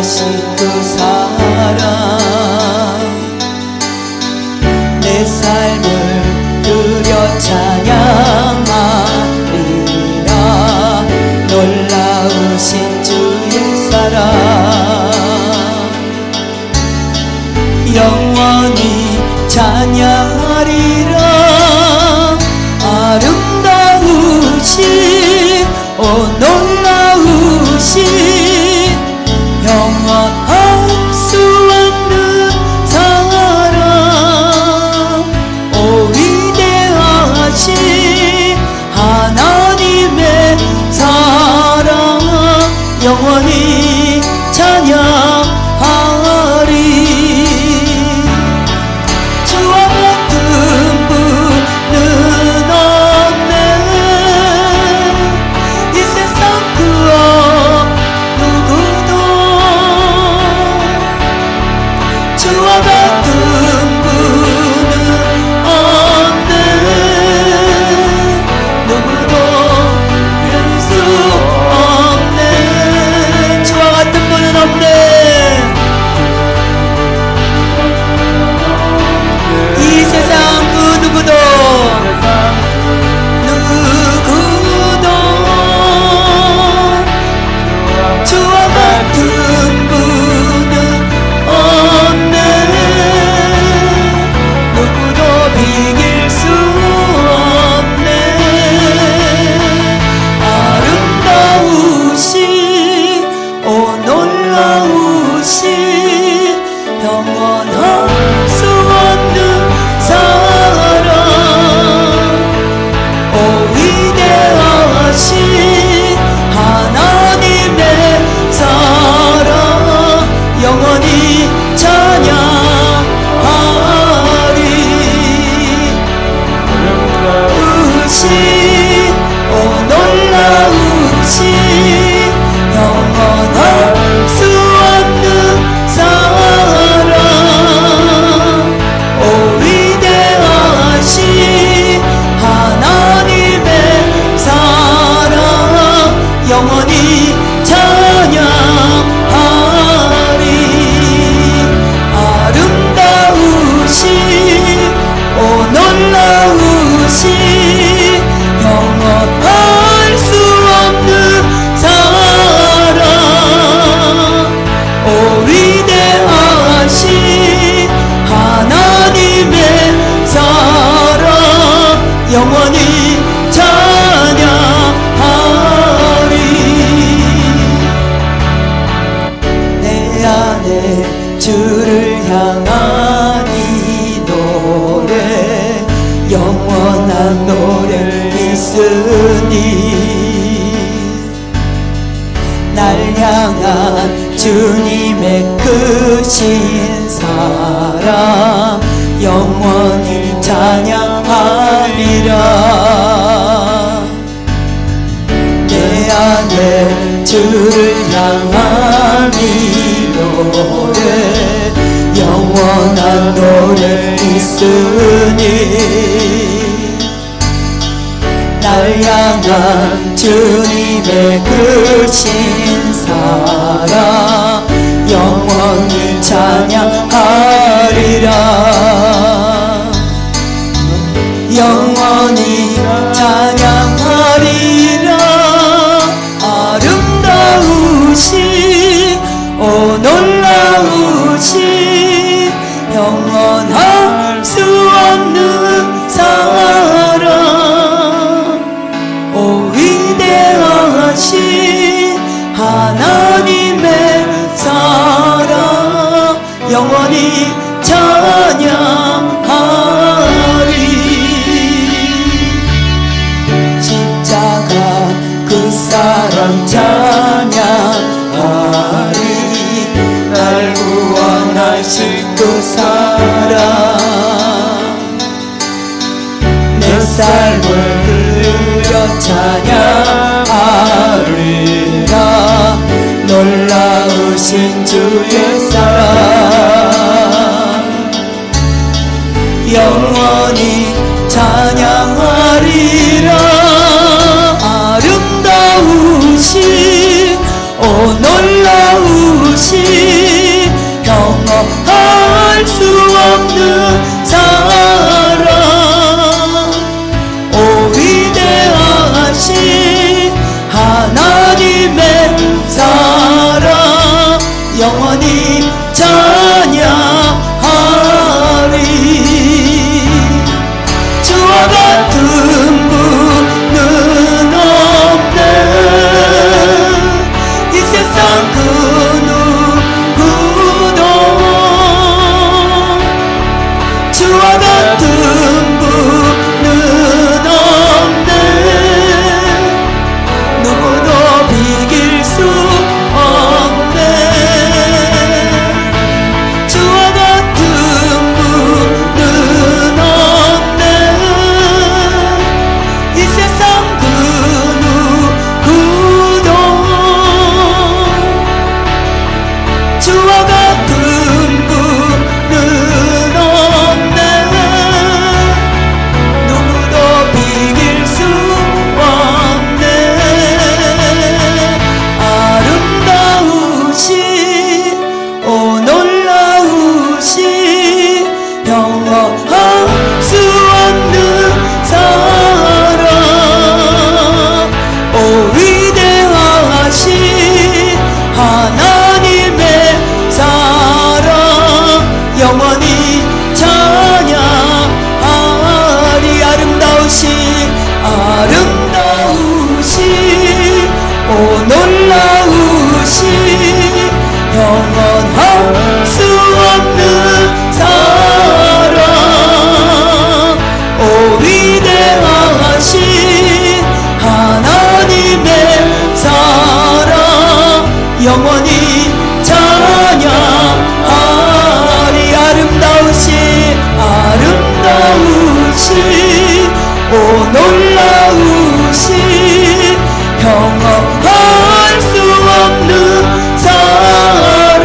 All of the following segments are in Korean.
영원하신 그 사랑 내 삶을 누려 찬양하리라. 놀라우신 주의 사랑 영원히 찬양하리라. 아름다우신 오 놀라우신 영원할 수 없는 사랑 오 위대하신 하나님의 사랑 영원히 찬양하리. 주와 같은 분은 없네. 이 세상 그 누구도 주와 같은 분은 없네. 누구도 이룰 수 없네. 주와 같은 분은 없네. 이 세상 그 누구도 주와 같은 분은 없네. 누구도 비길 수 없네. 아름다우신 오 놀라우신 영원할 수 없는 사랑 오 위대하신 하나님의 사랑 영원히 찬양하리. 아름다우신 오 놀라우신 영원할 수 없는 사랑 오 위대하신 하나님의 사랑 영원히 찬양하리. 아름다우신 오 놀라우신 영원할 수 없는 사랑 오 위대하신 하나님의 사랑 영원히 찬양하리. 내 안에 주를 향한 이 노래 영원한 노래 있으니 날 향한 주님의 크신 사랑 영원히 찬양하리라. 내 안에 주를 향한 이 노래 영원한 노래 있으니 날 향한 주님의 크신 사랑 영원히 찬양하리라. 영원히 찬양하리라. 아름다우신 오 놀라우신 영원할 수 없는 사랑 오 위대하신 하나님의 사랑 영원히 찬양하리. 십자가 그 사랑 찬양하리. 날 구원하신 그 사랑 내 삶을 들려 찬양하리라. 놀라우신 주의 사랑 영원히 찬양하리라. 아름다우신 오 놀라우신 영원히 찬양하리. 아름다우신 오 놀라우신 경험할 수 없는 사랑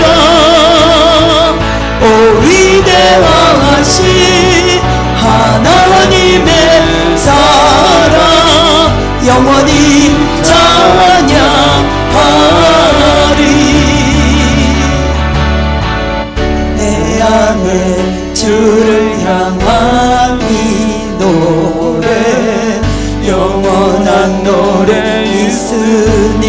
오 위대하신 하나님의 사랑 영원히 찬양하리. 내 안에 주를 향한 이 노래 영원한 노래 있으니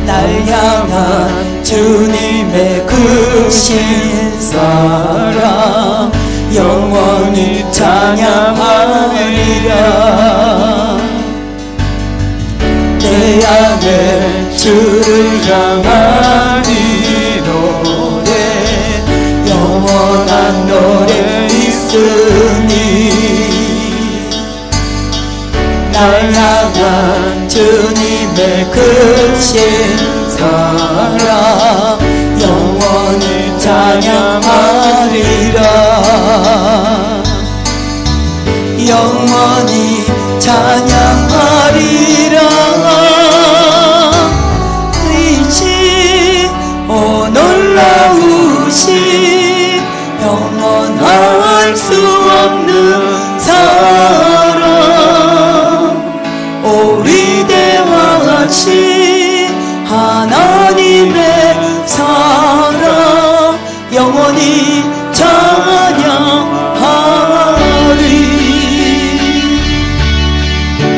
날 향한 주님의 그 신사랑 영원히 찬양하리라. 내 안에 주를 향한 이 노래 영원한 노래 있으니 날 향한 주님의 그 신사랑 영원히 찬양하리라. 영원히 찬양하리라. 의지 오 놀라우신 영원할 수 없는 사랑 오 위대하신 하나님의 사랑 영원히 찬양하리.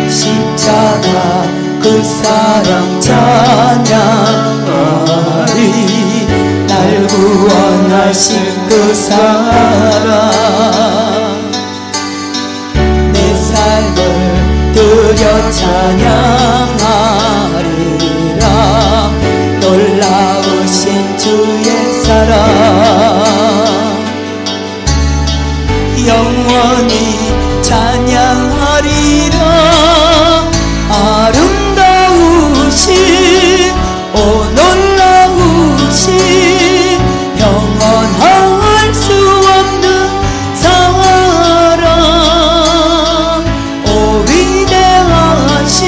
십자가 그 사랑 찬양하리. 날 구원하신 그 사랑 내 삶을 드려 찬양하리라. 놀라우신 주의 사랑 영원히 찬양하리라. 아름다우신 오 놀라우신 영원할 수 없는 사랑 오 위대하신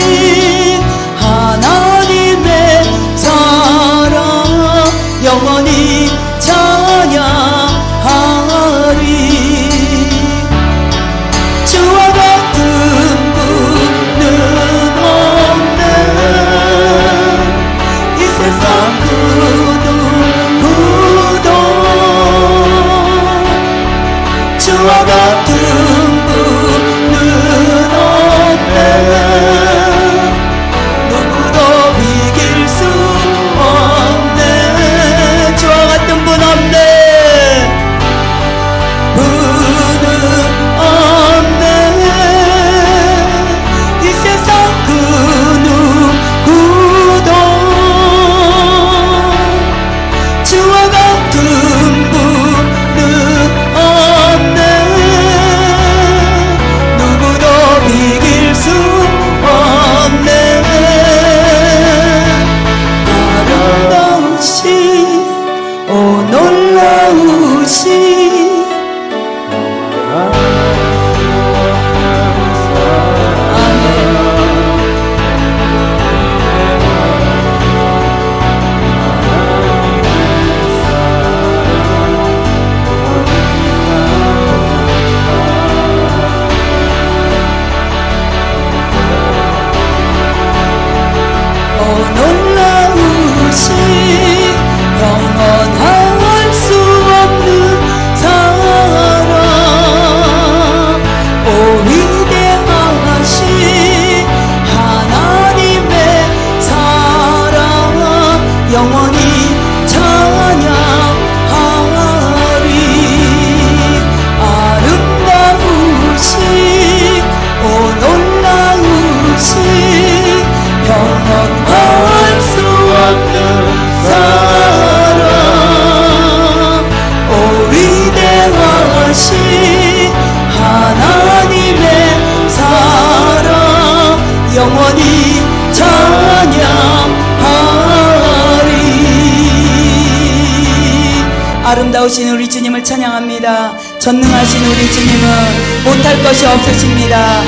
아름다우신 우리 주님을 찬양합니다. 전능하신 우리 주님은 못할 것이 없으십니다.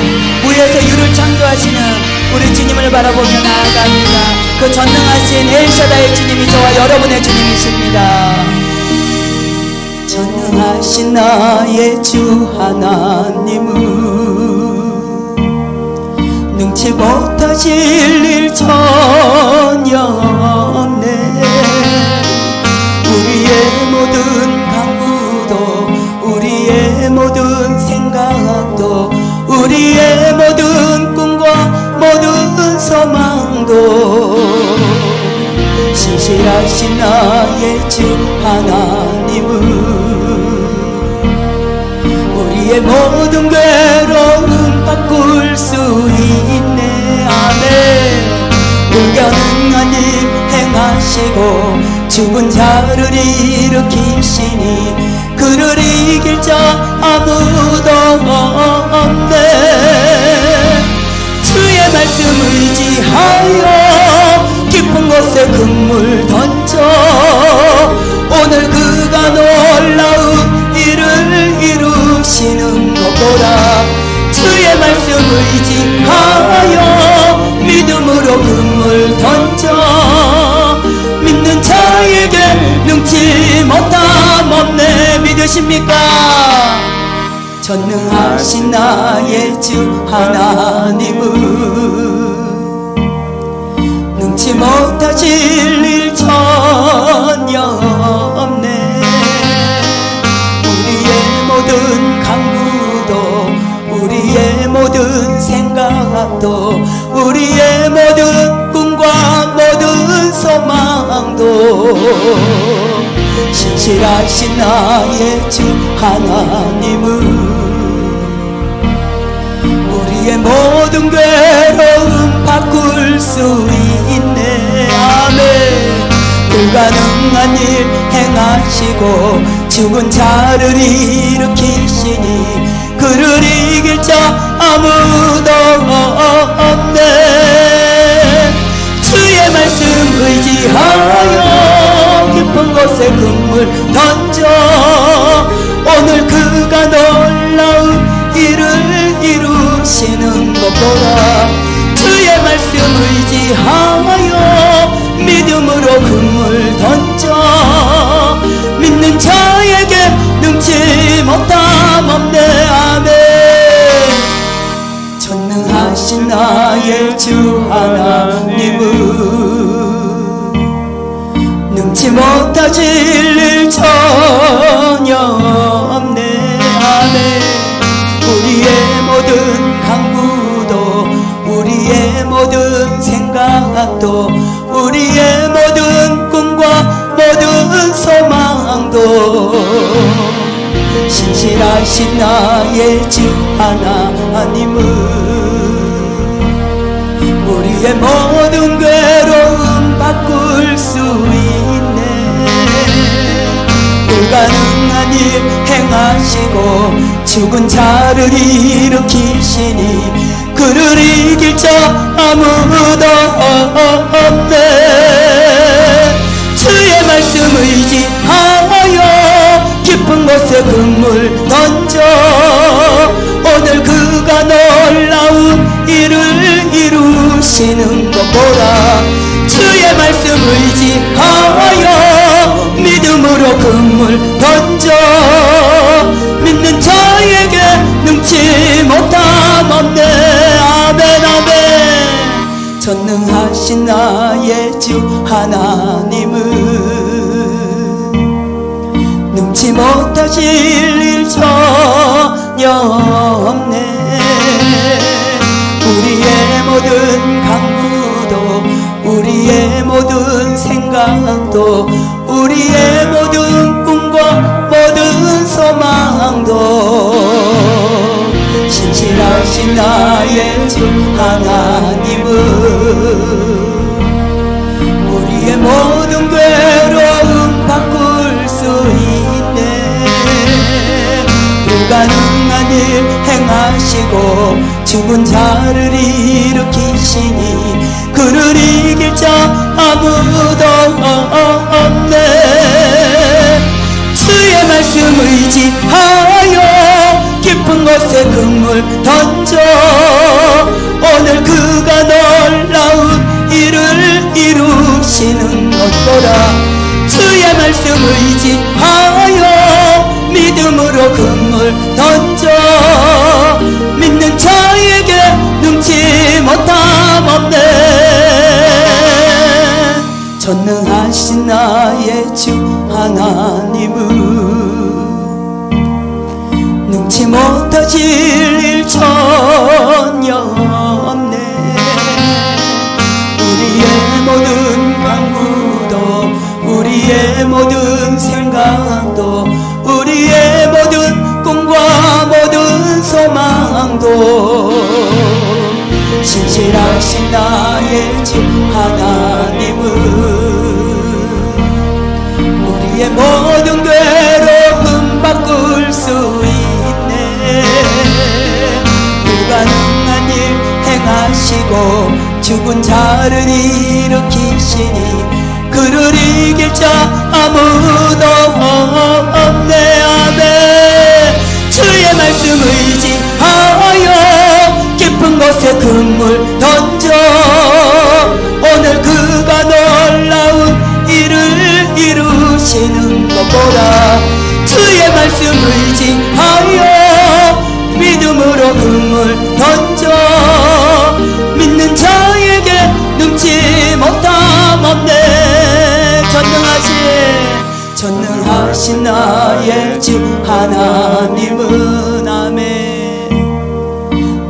무에서 유를 창조하시는 우리 주님을 바라보며 나아갑니다. 그 전능하신 엘샤다의 주님이 저와 여러분의 주님이십니다. 전능하신 나의 주 하나님은 능치 못하실 일 전혀 없네. 우리의 모든 강구도, 우리의 모든 생각도, 우리의 모든 꿈과 모든 소망도 신실하신 나의 주 하나님은 우리의 모든 괴로움 바꿀 수 있네. 아멘. 불가능한 일 행하시고 죽은 자를 일으키시니 그를 이길 자 아무도 없네. 주의 말씀 의지하여 깊은 곳에 그물 던져 오늘 그가 놀라운 일을 이루시는 것 보라. 주의 말씀 의지하여 믿음으로 그물 던져 믿는 자에게 능치 못함 없네. 믿으십니까? 전능하신 나의 주 하나님은 능치 못하실 일 전혀 없네. 우리의 모든 강구도, 우리의 모든 생각도, 우리의 모든 꿈과 모든 소망도 신실하신 나의 주 하나님은 우리의 모든 괴로움 바꿀 수 있네. 아멘. 불가능한 일 행하시고 죽은 자를 일으키시니 그를 이길 자 아무도 없네. 주의 말씀 의지하여 깊은 곳에 그물 던져 오늘 그가 놀라운 일을 이루시는 것 보라. 주의 말씀 의지하여 믿음으로 그물 던져 믿는 자에게 능치 못함 없네. 아멘. 전능하신 나의 주 하나님은 능치 못하실 일 전혀 없네. 아멘. 우리의 모든 강구도, 우리의 모든 생각도, 우리의 모든 꿈과 모든 소망도 신실하신 나의 주 하나님은 우리의 모든 괴로움 바꿀 수 있네. 불가능한 일 행하시고 죽은 자를 일으키시니 그를 이길 자 아무도 없네. 주의 말씀 의지하여 깊은 곳에 그물 던져 오늘 그가 놀라운 일을 이루시는 것 보라. 주의 말씀 의지하여 믿음으로 그물 던져 믿는 자에게 능치 못함 없네. 아멘. 아멘. 전능하신 나의 주 하나님은 능치 못하실 일 전혀 없네. 우리의 모든 강구도, 우리의 모든 생각도, 우리의 모든 꿈과 모든 소망도 신실하신 나의 주 하나님은 우리의 모든 괴로움 바꿀 수 있네. 불가능한 일 행하시고 죽은 자를 일으키시니 그를 이길 자 아무도 없네. 곳에 그물 던져 오늘 그가 놀라운 일을 이루시는 것 보라. 주의 말씀 의지하여 믿음으로 그물 던져 믿는 자에게 능치 못함 없네. 전능하신 나의 주 하나님은 능치 못하실 일 전혀 없네. 우리의 모든 강구도 우리의 모든 생각도 우리의 모든 꿈과 모든 소망도 신실하신 나의 주 하나님은 우리의 모든 괴로움 바꿀 수 있네. 불가능한 일 행하시고 죽은 자를 일으키시니 그를 이길 자 아무도 없네. 아멘. 주의 말씀 의지하여 깊은 곳에 그물 던져 오늘 그가 놀라운 일을 이루시는 것 보라. 주의 말씀 의지하여 믿음으로 그물 던져 믿는 자에게 능치 못함 없네. 전능하신 나의 주 하나님은 아멘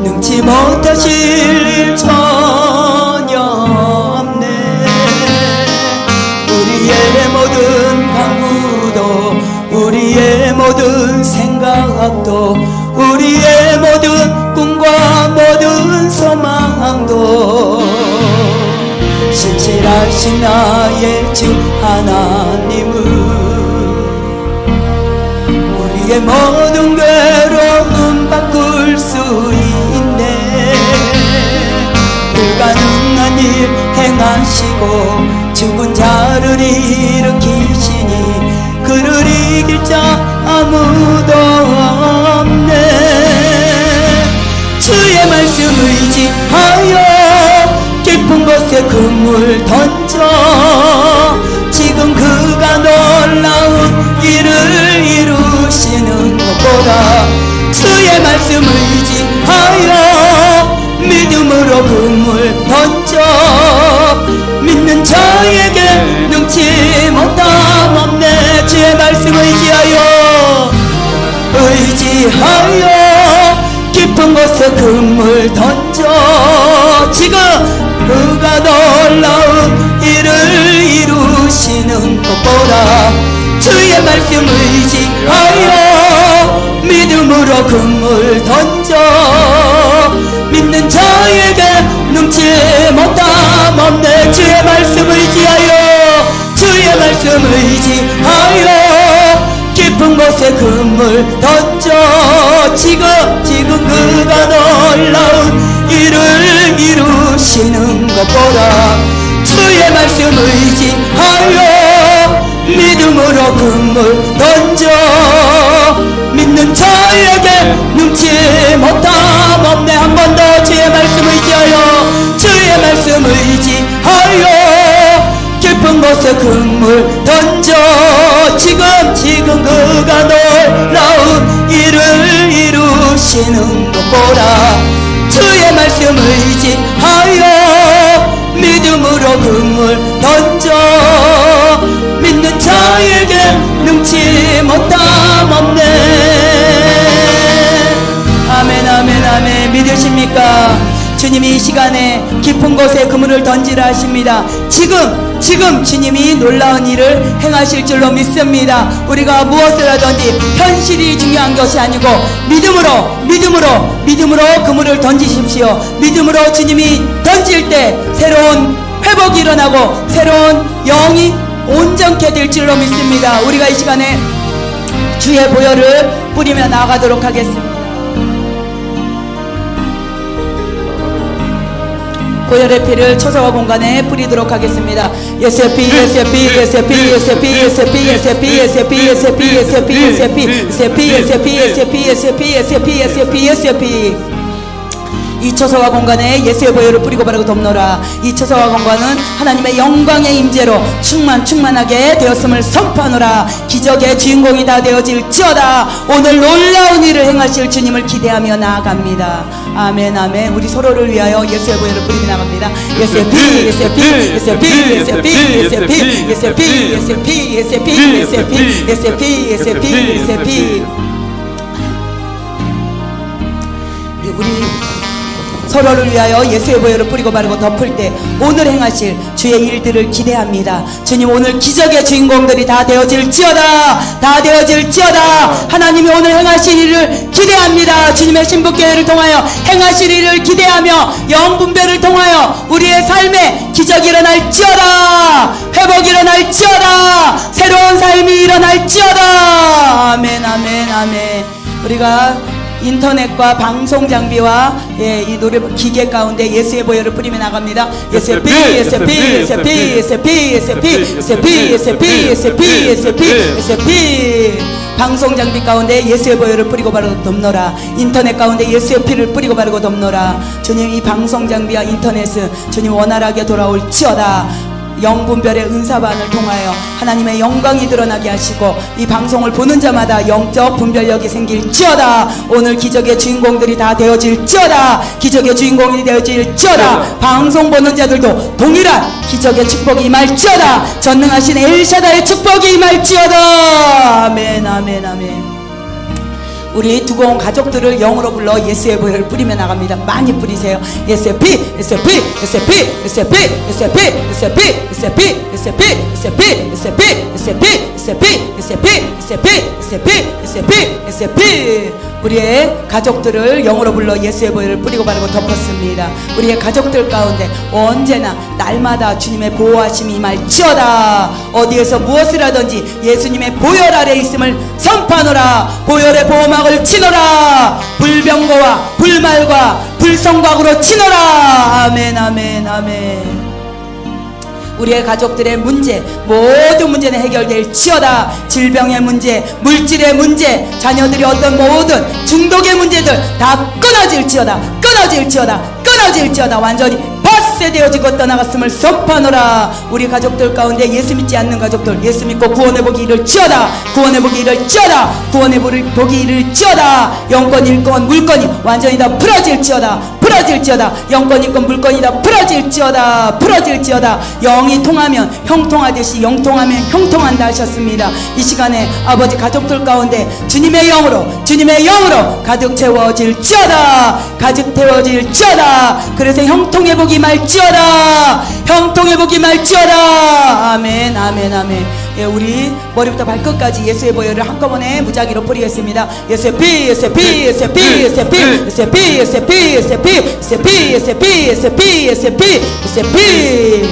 능치 못하실 일 전혀 없네. 우리의 모든 강구도 우리의 모든 생각도 우리의 모든 꿈과 모든 소망도 신실하신 나의 주 하나님은 우리의 모든 괴로움 바꿀 수 있네. 불가능한 일 행하시고 죽은 자를 일으키시니 그를 이길 자 아무도 없네. 주의 말씀 의지하여 깊은 곳에 그물 던져 지금 그가 놀라운 일을 이루시는 것 보라. 주의 말씀 의지하여 믿음으로 그물 던져 믿는 자에게 능치 못함 없네. 주의 말씀 의지하여 깊은 곳에 그물 던져 지금 그가 놀라운 일을 이루시는 것 보라. 주의 말씀 의지하여 믿음으로 그물 던져 믿는 자에게 능치 못함 없네. 주의 말씀 의지하여 깊은 곳에 그물 던져 지금 그가 놀라운 일을 이루시는 것 보라. 주의 말씀 의지하여 믿음으로 그물 던져 믿는 자에게 능치 못함 없네. 한 번 더 주의 말씀 의지하여 깊은 곳에 그물 던져 지금 그가 놀라운 일을 이루시는 것 보라. 주의 말씀 의지하여 믿음으로 그물 던져 믿는 자에게 능치 못함 없네. 아멘 아멘 아멘. 믿으십니까? 주님이 이 시간에 깊은 곳에 그물을 던지라 하십니다. 지금 주님이 놀라운 일을 행하실 줄로 믿습니다. 우리가 무엇을 하든지 현실이 중요한 것이 아니고 믿음으로 그물을 던지십시오. 믿음으로 주님이 던질 때 새로운 회복이 일어나고 새로운 영이 온전케 될 줄로 믿습니다. 우리가 이 시간에 주의 보혈을 뿌리며 나아가도록 하겠습니다. 보혈의 피를 초소와 공간에 뿌리도록 하겠습니다. 예수의 피, 예수의 피, 예수의 피, 예수의 피, 예수의 피, 예수의 피, 예수의 피, 예수의 피, 예수의 피, 예수의 피, 예수의 피, 예수의 피, 예수의 피, 예수의 피, 예수의 피, 예수의 피, 예수의 피. 이 처소와 공간에 예수의 보혈을 뿌리고 바르고 덮노라. 이 처소와 공간은 하나님의 영광의 임재로 충만하게 되었음을 선포하노라. 기적의 주인공이 다 되어질지어다. 오늘 놀라운 일을 행하실 주님을 기대하며 나아갑니다. 아멘 아멘. 우리 서로를 위하여 예수의 보혈을 뿌리며 나갑니다. 예수의 피, 예수의 피, 예수의 피, 예수의 피, 예수의 피, 예수의 피, 예수의 피, 예수의 피, 예수의 피, 예수의 피, 예수의 피, 예수의 피. 우리 서로를 위하여 예수의 보혈을 뿌리고 바르고 덮을 때 오늘 행하실 주의 일들을 기대합니다. 주님, 오늘 기적의 주인공들이 다 되어질지어다. 다 되어질지어다. 하나님이 오늘 행하실 일을 기대합니다. 주님의 신부교회를 통하여 행하실 일을 기대하며 영분별을 통하여 우리의 삶에 기적이 일어날지어다. 회복이 일어날지어다. 새로운 삶이 일어날지어다. 아멘 아멘 아멘. 우리가 인터넷과 방송 장비와 이 노래 기계 가운데 예수의 보혈을 뿌리며 나갑니다. 예수의 피, 예수의 피, 예수의 피, 예수의 피, 예수의 피, 예수의 피, 예수의 피, 예수의 피, 예수의 피, 예수의 피. 방송 장비 가운데 예수의 보혈을 뿌리고 바르고 덮노라. 인터넷 가운데 예수의 피를 뿌리고 바르고 덮노라. 주님, 이 방송 장비와 인터넷은 주님 원활하게 돌아올지어다. 영분별의 은사반을 통하여 하나님의 영광이 드러나게 하시고 이 방송을 보는 자마다 영적 분별력이 생길지어다. 오늘 기적의 주인공들이 다 되어질지어다. 기적의 주인공이 되어질지어다. 방송 보는 자들도 동일한 기적의 축복이 임할지어다. 전능하신 엘샤다의 축복이 임할지어다. 아멘 아멘 아멘. 우리 두고 온 가족들을 영으로 불러 예수의 보혈을 뿌리며 나갑니다. 많이 뿌리세요. 예수의 피, 예수의 피, 예수의 피, 예수의 피, 예수의 피, 예수의 피, 예수의 피, 예수의 피, 예수의 피, 예수의 피, 예수의 피, 예수의 피, 예수의 피, 예수의 피, 예수의 피, 예수의 피, 예수의 피. 우리의 가족들을 영으로 불러 예수의 보혈을 뿌리고 바르고 덮었습니다. 우리의 가족들 가운데 언제나 날마다 주님의 보호하심이 임할지어다. 어디에서 무엇을 하든지 예수님의 보혈 아래 있음을 선포하노라. 보혈의 보호막을 치노라. 불병거와 불말과 불성곽으로 치노라. 아멘 아멘 아멘. 우리의 가족들의 문제, 모든 문제는 해결될지어다. 질병의 문제, 물질의 문제, 자녀들이 어떤 모든 중독의 문제들 다 끊어질지어다. 끊어질지어다. 끊어질지어다. 완전히 파쇄되어지고 떠나갔음을 선포하노라. 우리 가족들 가운데 예수 믿지 않는 가족들, 예수 믿고 구원의 복이 이를지어다. 구원의 복이 이를지어다. 구원의 복이 이를지어다. 영권, 일권, 물권이 완전히 다 풀어질지어다. 풀어질지어다. 영권, 일권, 물권이 다 풀어질지어다. 풀어질지어다. 영이 통하면 형통하듯이 영통하면 형통한다 하셨습니다. 이 시간에 아버지 가족들 가운데 주님의 영으로 가득 채워질지어다. 가득 채워질지어다. 그래서 형통의 복이 말지어다. 형통의 복이 말지어다. 아멘 아멘 아멘. 예, 우리 머리부터 발끝까지 예수의 보혈을 한꺼번에 무작위로 뿌리겠습니다. 예수의 피, 예수의 피, 예수의 피, 예수의 피, 예수의 피, 예수의 피, 예수의 피, 예수의 피, 예수의 피, 예수의 피, 예수의 피, 예수의 피.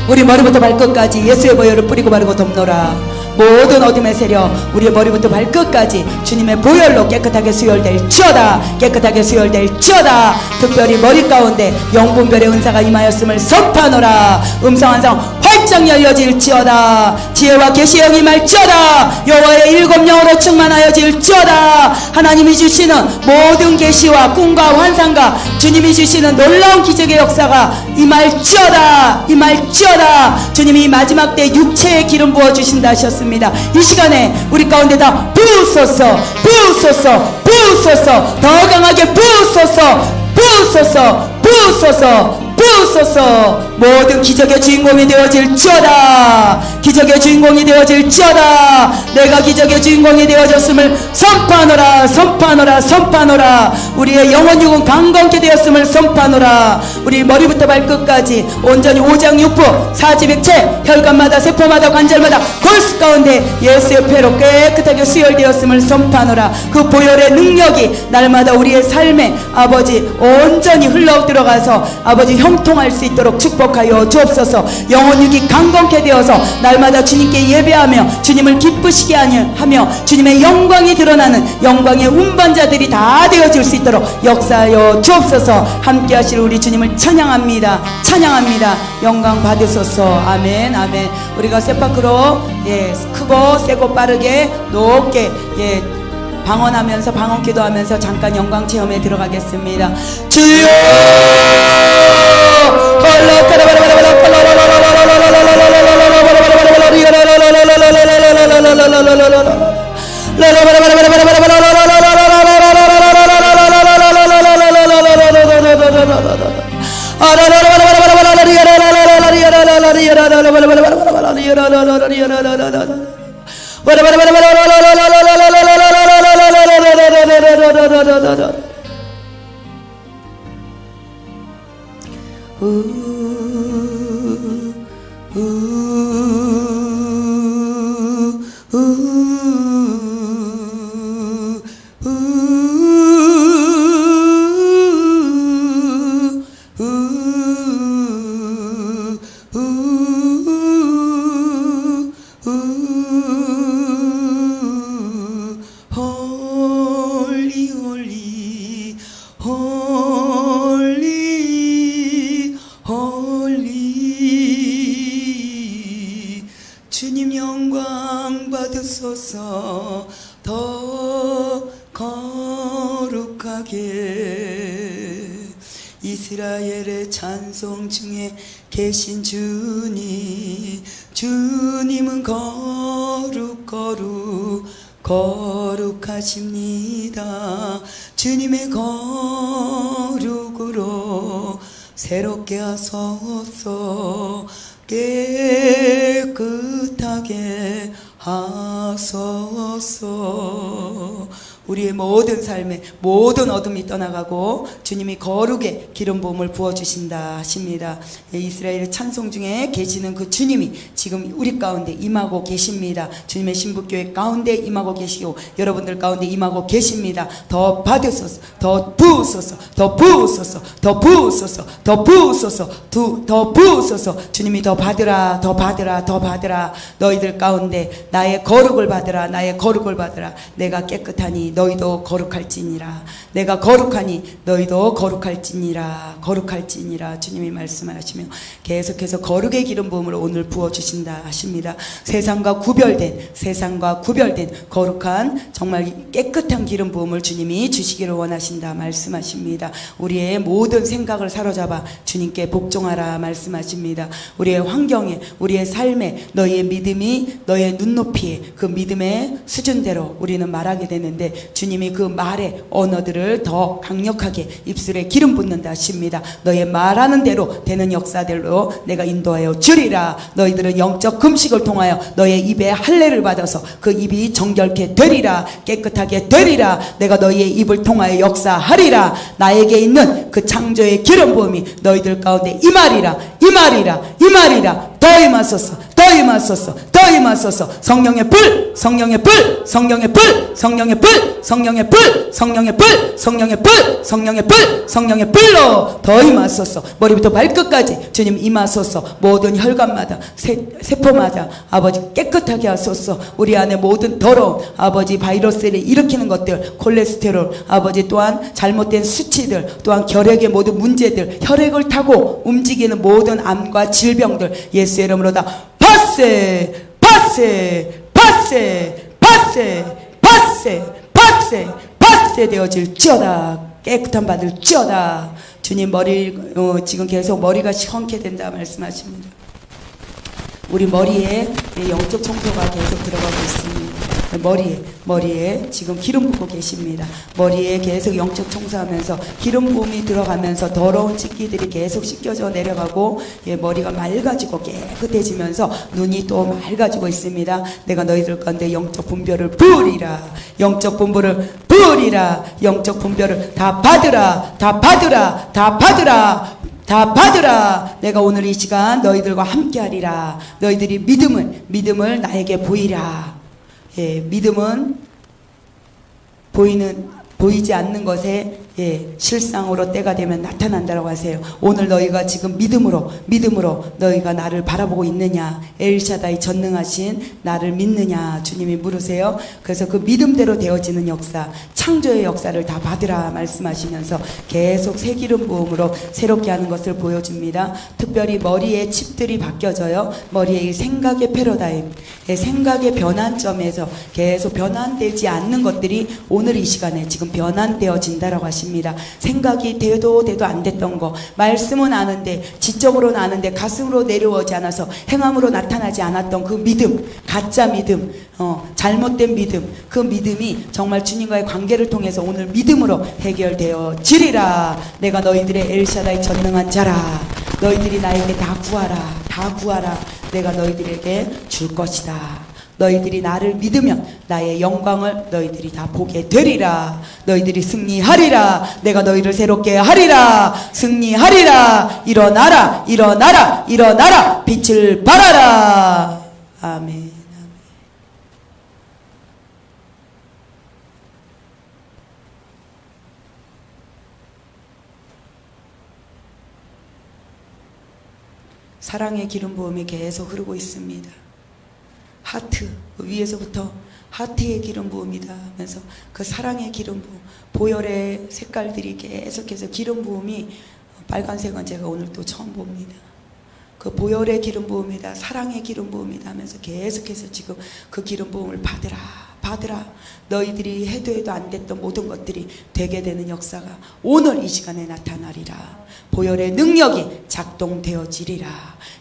우리 머리부터 발끝까지 예수의 보혈을 뿌리고 바르고 덮노라. 모든 어둠의 세력 우리의 머리부터 발끝까지 주님의 보혈로 깨끗하게 수혈될지어다. 깨끗하게 수혈될지어다. 특별히 머리 가운데 영분별의 은사가 임하였음을 선포하노라. 음성한성 활짝 열려질지어다. 지혜와 계시의 영이 임할지어다. 여호와의 일곱 영으로 충만하여질지어다. 하나님이 주시는 모든 계시와 꿈과 환상과 주님이 주시는 놀라운 기적의 역사가 임할지어다. 임할지어다. 주님이 마지막 때 육체의 기름 부어주신다 하셨습니다. 이 시간에 우리 가운데 다 부으소서. 부으소서. 부으소서. 더 강하게 부으소서. 부으소서. 부으소서. 부으소서. 모든 기적의 주인공이 되어질지어다. 기적의 주인공이 되어질지어다. 내가 기적의 주인공이 되어졌음을 선포하노라. 선포하노라. 선포하노라. 우리의 영혼 육은 강건케 되었음을 선포하노라. 우리 머리부터 발끝까지 온전히 오장육부 사지백체 혈관마다 세포마다 관절마다 골수 가운데 예수의 피로 깨끗하게 수혈되었음을 선포하노라. 그 보혈의 능력이 날마다 우리의 삶에 아버지 온전히 흘러 들어가서 아버지 형통할 수 있도록 축복하여 주옵소서. 영혼 육이 강건케 되어서 날마다 주님께 예배하며 주님을 기쁘시게 하며 주님의 영광이 드러나는 영광의 운반자들이 다 되어질 수 있도록 역사하여 주옵소서. 함께 하실 우리 주님을 찬양합니다. 찬양합니다. 영광 받으소서. 아멘. 아멘. 우리가 셋바크로 크고 세고 빠르게 높게 방언하면서 방언 기도하면서 잠깐 영광 체험에 들어가겠습니다. 주여 주님 영광 받으소서. 더 거룩하게 이스라엘의 찬송 중에 계신 주님, 주님은 거룩하십니다. 주님의 거룩으로 새롭게 하소서. 깨끗하게 하소서. 우리의 모든 삶에 모든 어둠이 떠나가고 주님이 거룩의 기름 부음을 부어주신다 하십니다. 이스라엘의 찬송 중에 계시는 그 주님이 지금 우리 가운데 임하고 계십니다. 주님의 신부교회 가운데 임하고 계시고 여러분들 가운데 임하고 계십니다. 더 받으소서. 더 부으소서. 더 부으소서. 더 부으소서. 더 부으소서. 더 부으소서. 주님이 더 받으라. 더 받으라. 더 받으라. 너희들 가운데 나의 거룩을 받으라. 나의 거룩을 받으라. 내가 깨끗하니 너희도 거룩할지니라. 내가 거룩하니 너희도 거룩할지니라. 거룩할지니라. 주님이 말씀하시며 계속해서 거룩의 기름 부음을 오늘 부어주신다 하십니다. 세상과 구별된 거룩한 정말 깨끗한 기름 부음을 주님이 주시기를 원하신다 말씀하십니다. 우리의 모든 생각을 사로잡아 주님께 복종하라 말씀하십니다. 우리의 환경에 우리의 삶에 너희의 믿음이 너의 눈높이에 그 믿음의 수준대로 우리는 말하게 되는데 주님이 그 말의 언어들을 더 강력하게 입술에 기름 붓는다 하십니다. 너의 말하는 대로 되는 역사들로 내가 인도하여 주리라. 너희들은 영적 금식을 통하여 너의 입에 할례를 받아서 그 입이 정결케 되리라. 깨끗하게 되리라. 내가 너희의 입을 통하여 역사하리라. 나에게 있는 그 창조의 기름 부음이 너희들 가운데 임하리라. 임하리라. 임하리라. 더 임하소서. 더 임하소서. 더 임하소서. 성령의 불, 성령의 불, 성령의 불, 성령의 불, 성령의 불, 성령의 불, 성령의 불, 성령의 불, 성령의 불로 더 임하소서. 머리부터 발끝까지 주님 임하소서. 모든 혈관마다 세포마다 아버지 깨끗하게 하소서. 우리 안에 모든 더러운 아버지 바이러스를 일으키는 것들, 콜레스테롤 아버지 또한 잘못된 수치들 또한 결핵의 모든 문제들, 혈액을 타고 움직이는 모든 암과 질병들 예수의 이름으로 다 파세 파세 파세 파세 파세 파세 파세 되어질지어다. 깨끗한 받을지어다. 주님 지금 계속 머리가 시원케 된다 말씀하십니다. 우리 머리에 영적 청소가 계속 들어가고 있습니다. 머리에 지금 기름 붓고 계십니다. 머리에 계속 영적 청소하면서 기름 부음이 들어가면서 더러운 찌기들이 계속 씻겨져 내려가고 머리가 맑아지고 깨끗해지면서 눈이 또 맑아지고 있습니다. 내가 너희들 가운데 영적 분별을 부으리라. 영적 분별을 부으리라. 영적 분별을 다 받으라. 다 받으라. 다 받으라. 다 받으라. 내가 오늘 이 시간 너희들과 함께 하리라. 너희들이 믿음을 나에게 보이라. 믿음은 보이지 않는 것에 실상으로 때가 되면 나타난다고 하세요. 오늘 너희가 지금 믿음으로 너희가 나를 바라보고 있느냐, 엘샤다이 전능하신 나를 믿느냐 주님이 물으세요. 그래서 그 믿음대로 되어지는 역사, 창조의 역사를 다 받으라 말씀하시면서 계속 새 기름 부음으로 새롭게 하는 것을 보여줍니다. 특별히 머리에 칩들이 바뀌어져요. 머리에 이 생각의 패러다임, 생각의 변환점에서 계속 변환되지 않는 것들이 오늘 이 시간에 지금 변환되어진다라고 하십니다. 생각이 돼도 안 됐던 거, 말씀은 아는데 지적으로는 아는데 가슴으로 내려오지 않아서 행함으로 나타나지 않았던 그 믿음, 가짜 믿음, 잘못된 믿음, 그 믿음이 정말 주님과의 관계를 통해서 오늘 믿음으로 해결되어지리라. 내가 너희들의 엘샤다이 전능한 자라. 너희들이 나에게 다 구하라. 내가 너희들에게 줄 것이다. 너희들이 나를 믿으면 나의 영광을 너희들이 다 보게 되리라. 너희들이 승리하리라. 내가 너희를 새롭게 하리라. 승리하리라. 일어나라. 빛을 발하라. 아멘. 사랑의 기름 부음이 계속 흐르고 있습니다. 하트, 위에서부터 하트의 기름 부음이다 하면서 그 사랑의 기름 부음, 보혈의 색깔들이 계속해서 기름 부음이, 빨간색은 제가 오늘 또 처음 봅니다. 그 보혈의 기름 부음이다, 사랑의 기름 부음이다 하면서 계속해서 지금 그 기름 부음을 받으라. 너희들이 해도 안 됐던 모든 것들이 되게 되는 역사가 오늘 이 시간에 나타나리라. 보혈의 능력이 작동되어지리라.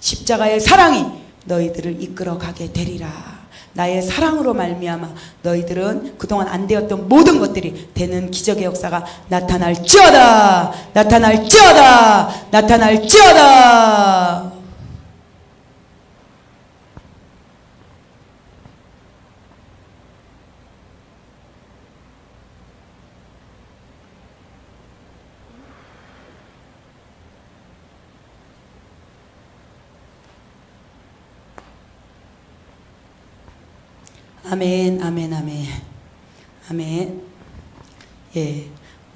십자가의 사랑이 너희들을 이끌어가게 되리라. 나의 사랑으로 말미암아 너희들은 그동안 안 되었던 모든 것들이 되는 기적의 역사가 나타날지어다. 아멘.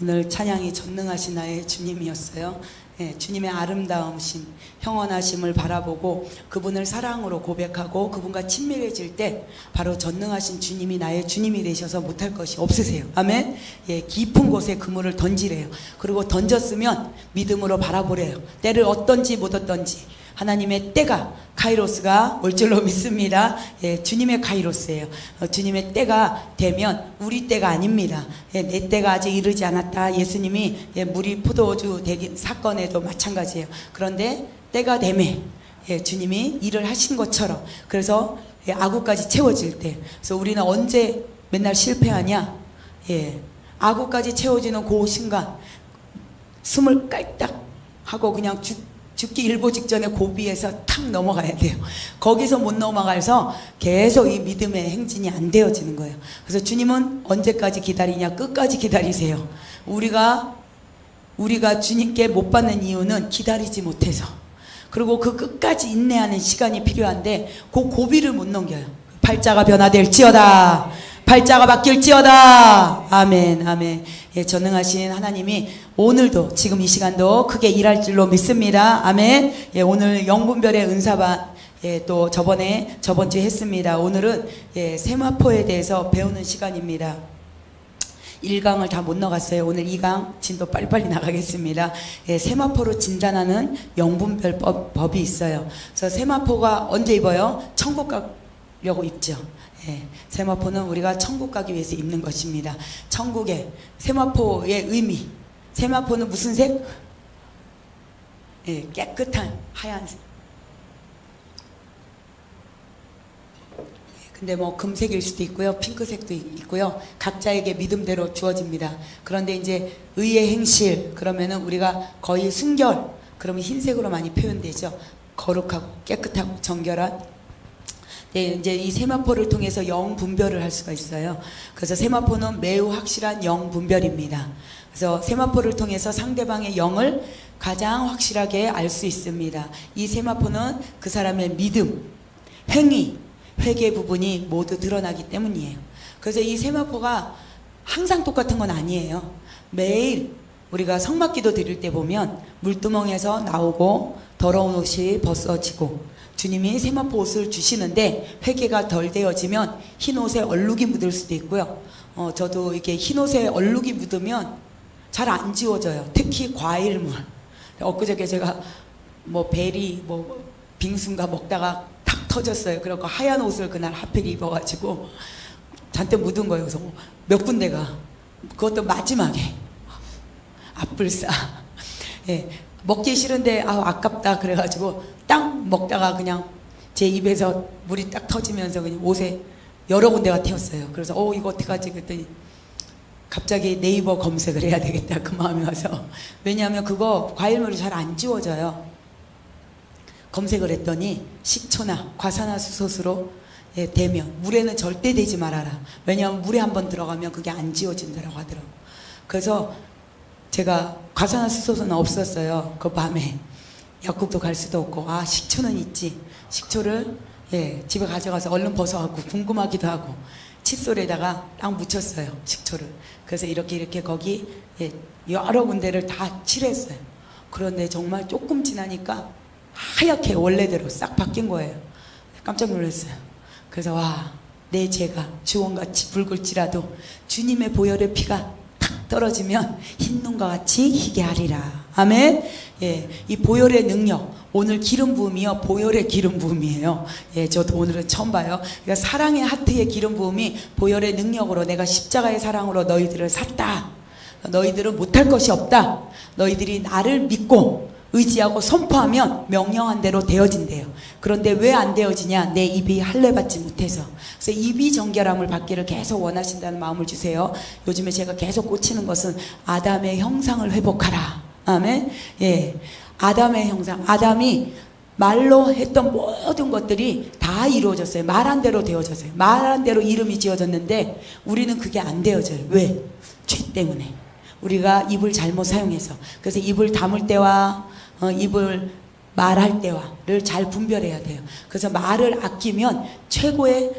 오늘 찬양이 전능하신 나의 주님이었어요. 주님의 아름다우심, 형언하심을 바라보고 그분을 사랑으로 고백하고 그분과 친밀해질 때 바로 전능하신 주님이 나의 주님이 되셔서 못할 것이 없으세요. 아멘. 깊은 곳에 그물을 던지래요. 그리고 던졌으면 믿음으로 바라보래요. 때를 얻던지 못 얻던지 하나님의 때가, 카이로스가 올 줄로 믿습니다. 주님의 카이로스예요. 주님의 때가 되면 우리 때가 아닙니다. 내 때가 아직 이르지 않았다. 예수님이 무리 포도주 대기 사건에도 마찬가지예요. 그런데 때가 되매 주님이 일을 하신 것처럼, 그래서 아구까지 채워질 때, 그래서 우리는 언제 맨날 실패하냐? 아구까지 채워지는 그 순간 숨을 깔딱 하고 그냥 죽기 일보 직전에 고비에서 탁 넘어가야 돼요. 거기서 못 넘어가서 계속 이 믿음의 행진이 안 되어지는 거예요. 그래서 주님은 언제까지 기다리냐? 끝까지 기다리세요. 우리가 주님께 못 받는 이유는 기다리지 못해서, 그리고 그 끝까지 인내하는 시간이 필요한데 그 고비를 못 넘겨요. 팔자가 변화될지어다. 팔자가 바뀔지어다. 아멘. 전능하신 하나님이 오늘도 지금 이 시간도 크게 일할 줄로 믿습니다. 아멘. 오늘 영분별의 은사반 또 저번 주에 했습니다. 오늘은 세마포에 대해서 배우는 시간입니다. 1강을 다 못 넣어갔어요. 오늘 2강 진도 빨리빨리 나가겠습니다. 세마포로 진단하는 영분별 법이 있어요. 그래서 세마포가 언제 입어요? 천국 가려고 입죠. 세마포는 우리가 천국 가기 위해서 입는 것입니다. 천국의 세마포의 의미, 세마포는 무슨 색? 깨끗한 하얀색. 근데 뭐 금색일 수도 있고요, 핑크색도 있고요. 각자에게 믿음대로 주어집니다. 그런데 이제 의의 행실, 그러면은 우리가 거의 순결, 그러면 흰색으로 많이 표현되죠. 거룩하고 깨끗하고 정결한. 이제 이 세마포를 통해서 영 분별을 할 수가 있어요. 그래서 세마포는 매우 확실한 영 분별입니다. 그래서 세마포를 통해서 상대방의 영을 가장 확실하게 알 수 있습니다. 이 세마포는 그 사람의 믿음, 행위, 회개 부분이 모두 드러나기 때문이에요. 그래서 이 세마포가 항상 똑같은 건 아니에요. 매일 우리가 성막기도 드릴 때 보면 물두멍에서 나오고 더러운 옷이 벗어지고 주님이 세마포 옷을 주시는데 회개가 덜 되어지면 흰 옷에 얼룩이 묻을 수도 있고요. 저도 이렇게 흰 옷에 얼룩이 묻으면 잘 안 지워져요. 특히 과일물. 엊그저께 제가 뭐 베리 뭐 빙수인가 먹다가 탁 터졌어요. 그래서 하얀 옷을 그날 하필 입어가지고 잔뜩 묻은 거예요. 그래서 몇 군데가, 그것도 마지막에 앞불싸. 예, 먹기 싫은데 아깝다 그래가지고 딱 먹다가 그냥 제 입에서 물이 딱 터지면서 그냥 옷에 여러 군데가 튀었어요. 그래서 이거 어떡하지 그랬더니 갑자기 네이버 검색을 해야 되겠다 그 마음이 와서. 왜냐하면 그거 과일물이 잘 안 지워져요. 검색을 했더니 식초나 과산화수소수로 대면 물에는 절대 대지 말아라. 왜냐하면 물에 한번 들어가면 그게 안 지워진다고 하더라고요. 그래서 제가 과산화수소는 없었어요. 그 밤에 약국도 갈 수도 없고 식초는 있지. 식초를 집에 가져가서 얼른 벗어갖고 궁금하기도 하고 칫솔에다가 딱 묻혔어요. 식초를. 그래서 이렇게 거기 여러 군데를 다 칠했어요. 그런데 정말 조금 지나니까 하얗게 원래대로 싹 바뀐 거예요. 깜짝 놀랐어요. 그래서 내 죄가 주홍같이 붉을지라도 주님의 보혈의 피가 탁 떨어지면 흰 눈과 같이 희게 하리라. 아멘. 이 보혈의 능력, 오늘 기름 부음이요 보혈의 기름 부음이에요. 저도 오늘은 처음 봐요. 그러니까 사랑의 하트의 기름 부음이 보혈의 능력으로 내가 십자가의 사랑으로 너희들을 샀다. 너희들은 못할 것이 없다. 너희들이 나를 믿고 의지하고 선포하면 명령한 대로 되어진대요. 그런데 왜 안 되어지냐? 내 입이 할례받지 못해서. 그래서 입이 정결함을 받기를 계속 원하신다는 마음을 주세요. 요즘에 제가 계속 꽂히는 것은 아담의 형상을 회복하라. 아멘. 아담의 형상. 아담이 말로 했던 모든 것들이 다 이루어졌어요. 말한 대로 되어졌어요. 말한 대로 이름이 지어졌는데 우리는 그게 안 되어져요. 왜? 죄 때문에. 우리가 입을 잘못 사용해서. 그래서 입을 다물 때와 입을 말할 때와를 잘 분별해야 돼요. 그래서 말을 아끼면 최고의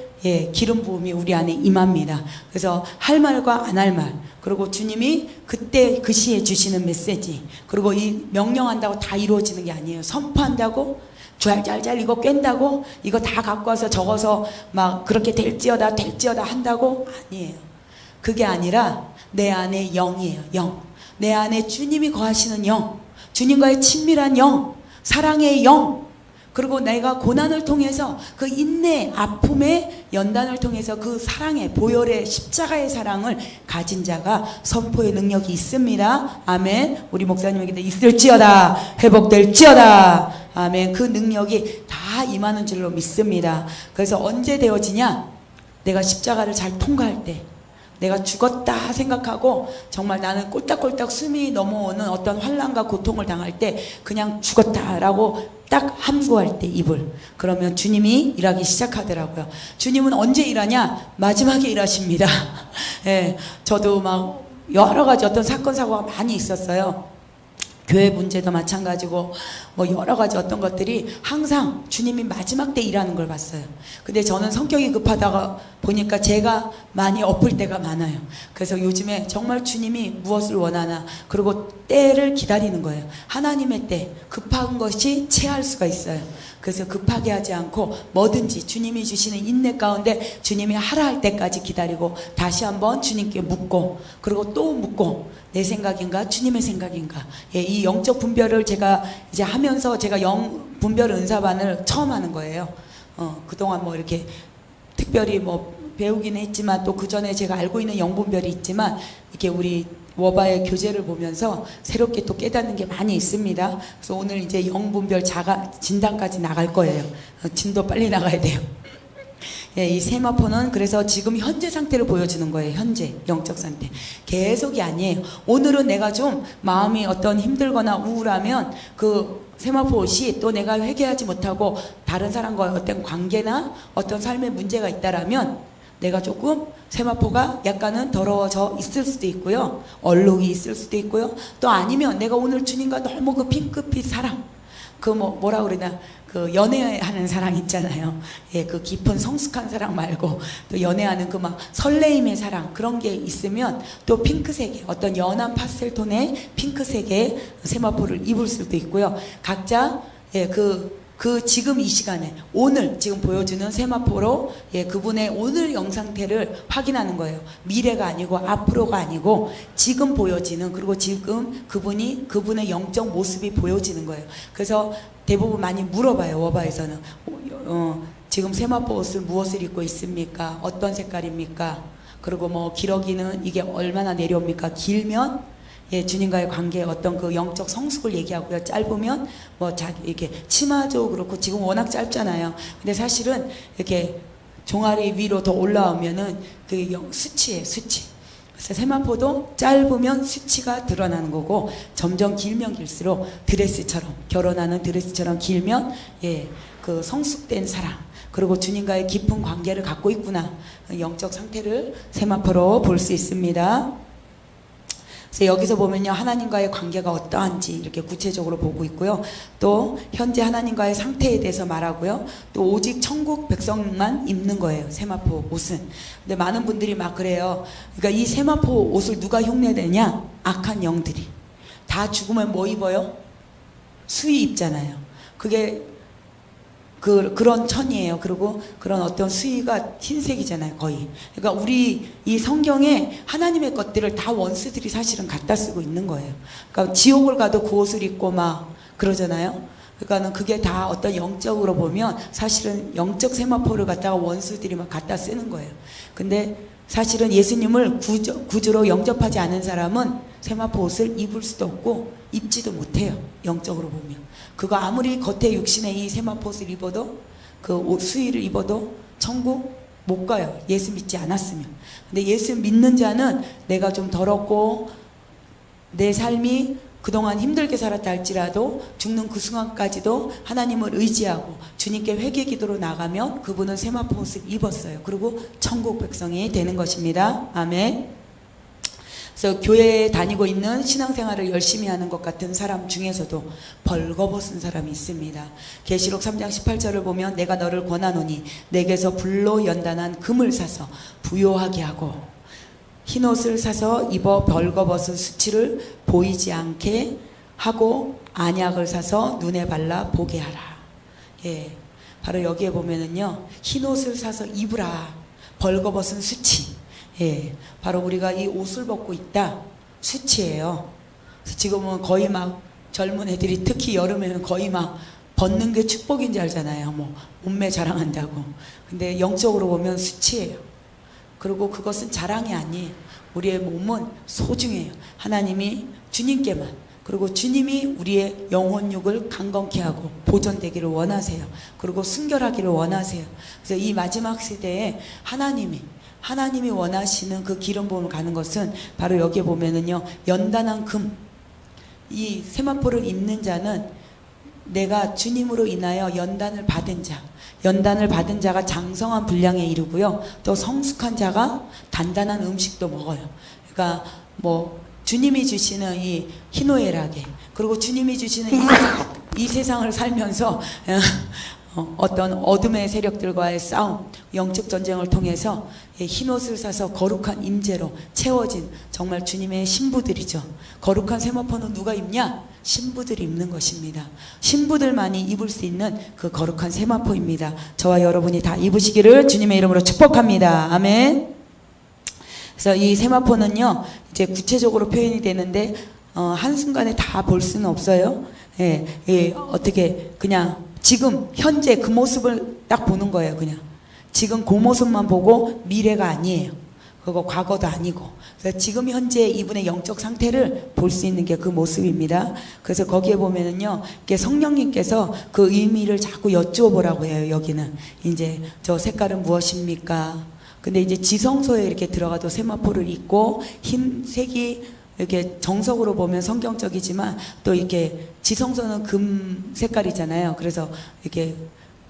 기름 부음이 우리 안에 임합니다. 그래서 할 말과 안 할 말, 그리고 주님이 그때 그 시에 주시는 메시지, 그리고 이 명령한다고 다 이루어지는 게 아니에요. 선포한다고 잘 이거 깬다고 이거 다 갖고 와서 적어서 막 그렇게 될지어다 한다고 아니에요. 그게 아니라 내 안에 영이에요. 영. 내 안에 주님이 거하시는 영, 주님과의 친밀한 영, 사랑의 영, 그리고 내가 고난을 통해서 그 인내, 아픔의 연단을 통해서 그 사랑의 보혈의 십자가의 사랑을 가진 자가 선포의 능력이 있습니다. 아멘. 우리 목사님에게도 있을지어다, 회복될지어다. 아멘. 그 능력이 다 임하는 줄로 믿습니다. 그래서 언제 되어지냐? 내가 십자가를 잘 통과할 때, 내가 죽었다 생각하고 정말 나는 꼴딱꼴딱 숨이 넘어오는 어떤 환난과 고통을 당할 때 그냥 죽었다라고 딱 함구할 때 입을, 그러면 주님이 일하기 시작하더라고요. 주님은 언제 일하냐? 마지막에 일하십니다. 저도 막 여러 가지 어떤 사건 사고가 많이 있었어요. 교회 문제도 마찬가지고 뭐 여러 가지 어떤 것들이 항상 주님이 마지막 때 일하는 걸 봤어요. 근데 저는 성격이 급하다가 보니까 제가 많이 엎을 때가 많아요. 그래서 요즘에 정말 주님이 무엇을 원하나, 그리고 때를 기다리는 거예요. 하나님의 때, 급한 것이 체할 수가 있어요. 그래서 급하게 하지 않고 뭐든지 주님이 주시는 인내 가운데 주님이 하라 할 때까지 기다리고 다시 한번 주님께 묻고, 그리고 또 묻고, 내 생각인가 주님의 생각인가. 이 영적 분별을 제가 이제 하면서, 제가 분별 은사반을 처음 하는 거예요. 그동안 뭐 이렇게 특별히 뭐 배우긴 했지만 또 그 전에 제가 알고 있는 영분별이 있지만 이렇게 우리 워바의 교재를 보면서 새롭게 또 깨닫는 게 많이 있습니다. 그래서 오늘 이제 영분별 자가 진단까지 나갈 거예요. 진도 빨리 나가야 돼요. 이 세마포는 그래서 지금 현재 상태를 보여주는 거예요. 현재 영적 상태. 계속이 아니에요. 오늘은 내가 좀 마음이 어떤 힘들거나 우울하면 그 세마포 옷이 또 내가 회개하지 못하고 다른 사람과의 어떤 관계나 어떤 삶의 문제가 있다라면 내가 조금 세마포가 약간은 더러워져 있을 수도 있고요. 얼룩이 있을 수도 있고요. 또 아니면 내가 오늘 주님과 너무 그 핑크빛 사랑, 그 뭐라 그러나 그 연애하는 사랑 있잖아요. 예, 그 깊은 성숙한 사랑 말고 또 연애하는 그 막 설레임의 사랑 그런 게 있으면 또 핑크색의 어떤 연한 파스텔톤의 핑크색의 세마포를 입을 수도 있고요. 각자 예, 그 지금 이 시간에 오늘 지금 보여주는 세마포로 예, 그분의 오늘 영상태를 확인하는 거예요. 미래가 아니고 앞으로가 아니고 지금 보여지는 그리고 지금 그분의 영적 모습이 보여지는 거예요. 그래서 대부분 많이 물어봐요. 워바에서는 지금 세마포 옷을 무엇을 입고 있습니까? 어떤 색깔입니까? 그리고 뭐 기러기는 이게 얼마나 내려옵니까? 길면 예, 주님과의 관계에 어떤 그 영적 성숙을 얘기하고요. 짧으면 뭐 이렇게 치마도 그렇고 지금 워낙 짧잖아요. 근데 사실은 이렇게 종아리 위로 더 올라오면은 그 수치예요, 수치. 그래서 세마포도 짧으면 수치가 드러나는 거고 점점 길면 길수록 드레스처럼 결혼하는 드레스처럼 길면 예, 그 성숙된 사랑 그리고 주님과의 깊은 관계를 갖고 있구나 영적 상태를 세마포로 볼 수 있습니다. 그래서 여기서 보면요 하나님과의 관계가 어떠한지 이렇게 구체적으로 보고 있고요. 또 현재 하나님과의 상태에 대해서 말하고요. 또 오직 천국 백성만 입는 거예요. 세마포 옷은. 근데 많은 분들이 막 그래요. 그러니까 이 세마포 옷을 누가 흉내내냐? 악한 영들이. 다 죽으면 뭐 입어요? 수의 입잖아요. 그게 그런 천이에요. 그리고 그런 어떤 수의가 흰색이잖아요, 거의. 그러니까 우리 이 성경에 하나님의 것들을 다 원수들이 사실은 갖다 쓰고 있는 거예요. 그러니까 지옥을 가도 그 옷을 입고 막 그러잖아요. 그러니까는 그게 다 어떤 영적으로 보면 사실은 영적 세마포를 갖다가 원수들이 막 갖다 쓰는 거예요. 근데 사실은 예수님을 구주로 영접하지 않은 사람은 세마포 옷을 입을 수도 없고 입지도 못해요. 영적으로 보면. 그거 아무리 겉에 육신에 이 세마포 옷을 입어도 그 옷 수의를 입어도 천국 못 가요. 예수 믿지 않았으면. 근데 예수 믿는 자는 내가 좀 더럽고 내 삶이 그동안 힘들게 살았다 할지라도 죽는 그 순간까지도 하나님을 의지하고 주님께 회개 기도로 나가면 그분은 세마포 옷을 입었어요. 그리고 천국 백성이 되는 것입니다. 아멘. 그래서 교회에 다니고 있는 신앙생활을 열심히 하는 것 같은 사람 중에서도 벌거벗은 사람이 있습니다. 계시록 3장 18절을 보면 내가 너를 권하노니 내게서 불로 연단한 금을 사서 부요하게 하고 흰옷을 사서 입어 벌거벗은 수치를 보이지 않게 하고 안약을 사서 눈에 발라 보게 하라. 예, 바로 여기에 보면은요 흰옷을 사서 입으라. 벌거벗은 수치. 예, 바로 우리가 이 옷을 벗고 있다. 수치예요. 그래서 지금은 거의 막 젊은 애들이 특히 여름에는 거의 막 벗는 게 축복인 줄 알잖아요. 뭐 몸매 자랑한다고. 근데 영적으로 보면 수치예요. 그리고 그것은 자랑이 아니에요. 우리의 몸은 소중해요. 하나님이 주님께만 그리고 주님이 우리의 영혼육을 강건케 하고 보존되기를 원하세요. 그리고 순결하기를 원하세요. 그래서 이 마지막 시대에 하나님이 원하시는 그 기름 부음을 가는 것은 바로 여기에 보면은요 연단한 금. 이 세마포를 입는 자는 내가 주님으로 인하여 연단을 받은 자가 장성한 분량에 이르고요. 또 성숙한 자가 단단한 음식도 먹어요. 그러니까 뭐 주님이 주시는 이 희노애락에 그리고 주님이 주시는 이 세상을 살면서 어떤 어둠의 세력들과의 싸움, 영적 전쟁을 통해서 흰옷을 사서 거룩한 임재로 채워진 정말 주님의 신부들이죠. 거룩한 세마포는 누가 입냐? 신부들이 입는 것입니다. 신부들만이 입을 수 있는 그 거룩한 세마포입니다. 저와 여러분이 다 입으시기를 주님의 이름으로 축복합니다. 아멘. 그래서 이 세마포는요 이제 구체적으로 표현이 되는데 한순간에 다 볼 수는 없어요. 어떻게 그냥 지금 현재 그 모습을 딱 보는 거예요. 그냥 지금 그 모습만 보고 미래가 아니에요. 그거 과거도 아니고. 그래서 지금 현재 이분의 영적 상태를 볼 수 있는 게 그 모습입니다. 그래서 거기에 보면은요, 이게 성령님께서 그 의미를 자꾸 여쭈어 보라고 해요. 여기는 이제 저 색깔은 무엇입니까? 근데 이제 지성소에 이렇게 들어가도 세마포를 입고 흰색이 이렇게 정석으로 보면 성경적이지만 또 이렇게 지성소는 금 색깔이잖아요. 그래서 이렇게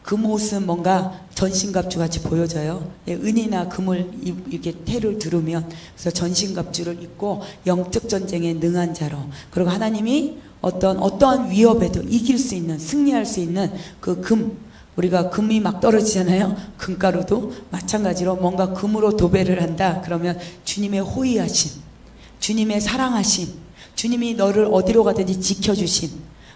금 옷은 뭔가 전신갑주 같이 보여져요. 예, 은이나 금을 이렇게 태를 두르면 그래서 전신갑주를 입고 영적 전쟁에 능한 자로, 그리고 하나님이 어떠한 위협에도 이길 수 있는, 승리할 수 있는 그 금, 우리가 금이 막 떨어지잖아요. 금가루도 마찬가지로 뭔가 금으로 도배를 한다 그러면 주님의 호의하심, 주님의 사랑하심, 주님이 너를 어디로 가든지 지켜주신,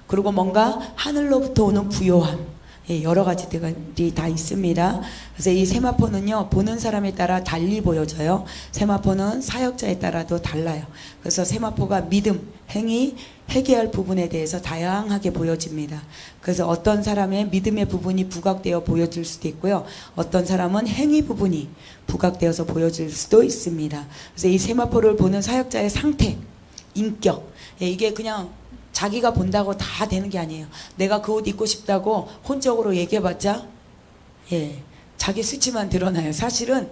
그리고 뭔가 하늘로부터 오는 부요함, 예, 여러 가지들이 다 있습니다. 그래서 이 세마포는요, 보는 사람에 따라 달리 보여져요. 세마포는 사역자에 따라도 달라요. 그래서 세마포가 믿음, 행위, 회개할 부분에 대해서 다양하게 보여집니다. 그래서 어떤 사람의 믿음의 부분이 부각되어 보여질 수도 있고요. 어떤 사람은 행위 부분이 부각되어서 보여질 수도 있습니다. 그래서 이 세마포를 보는 사역자의 상태, 인격, 예, 이게 그냥 자기가 본다고 다 되는 게 아니에요. 내가 그 옷 입고 싶다고 혼적으로 얘기해봤자, 예, 자기 수치만 드러나요. 사실은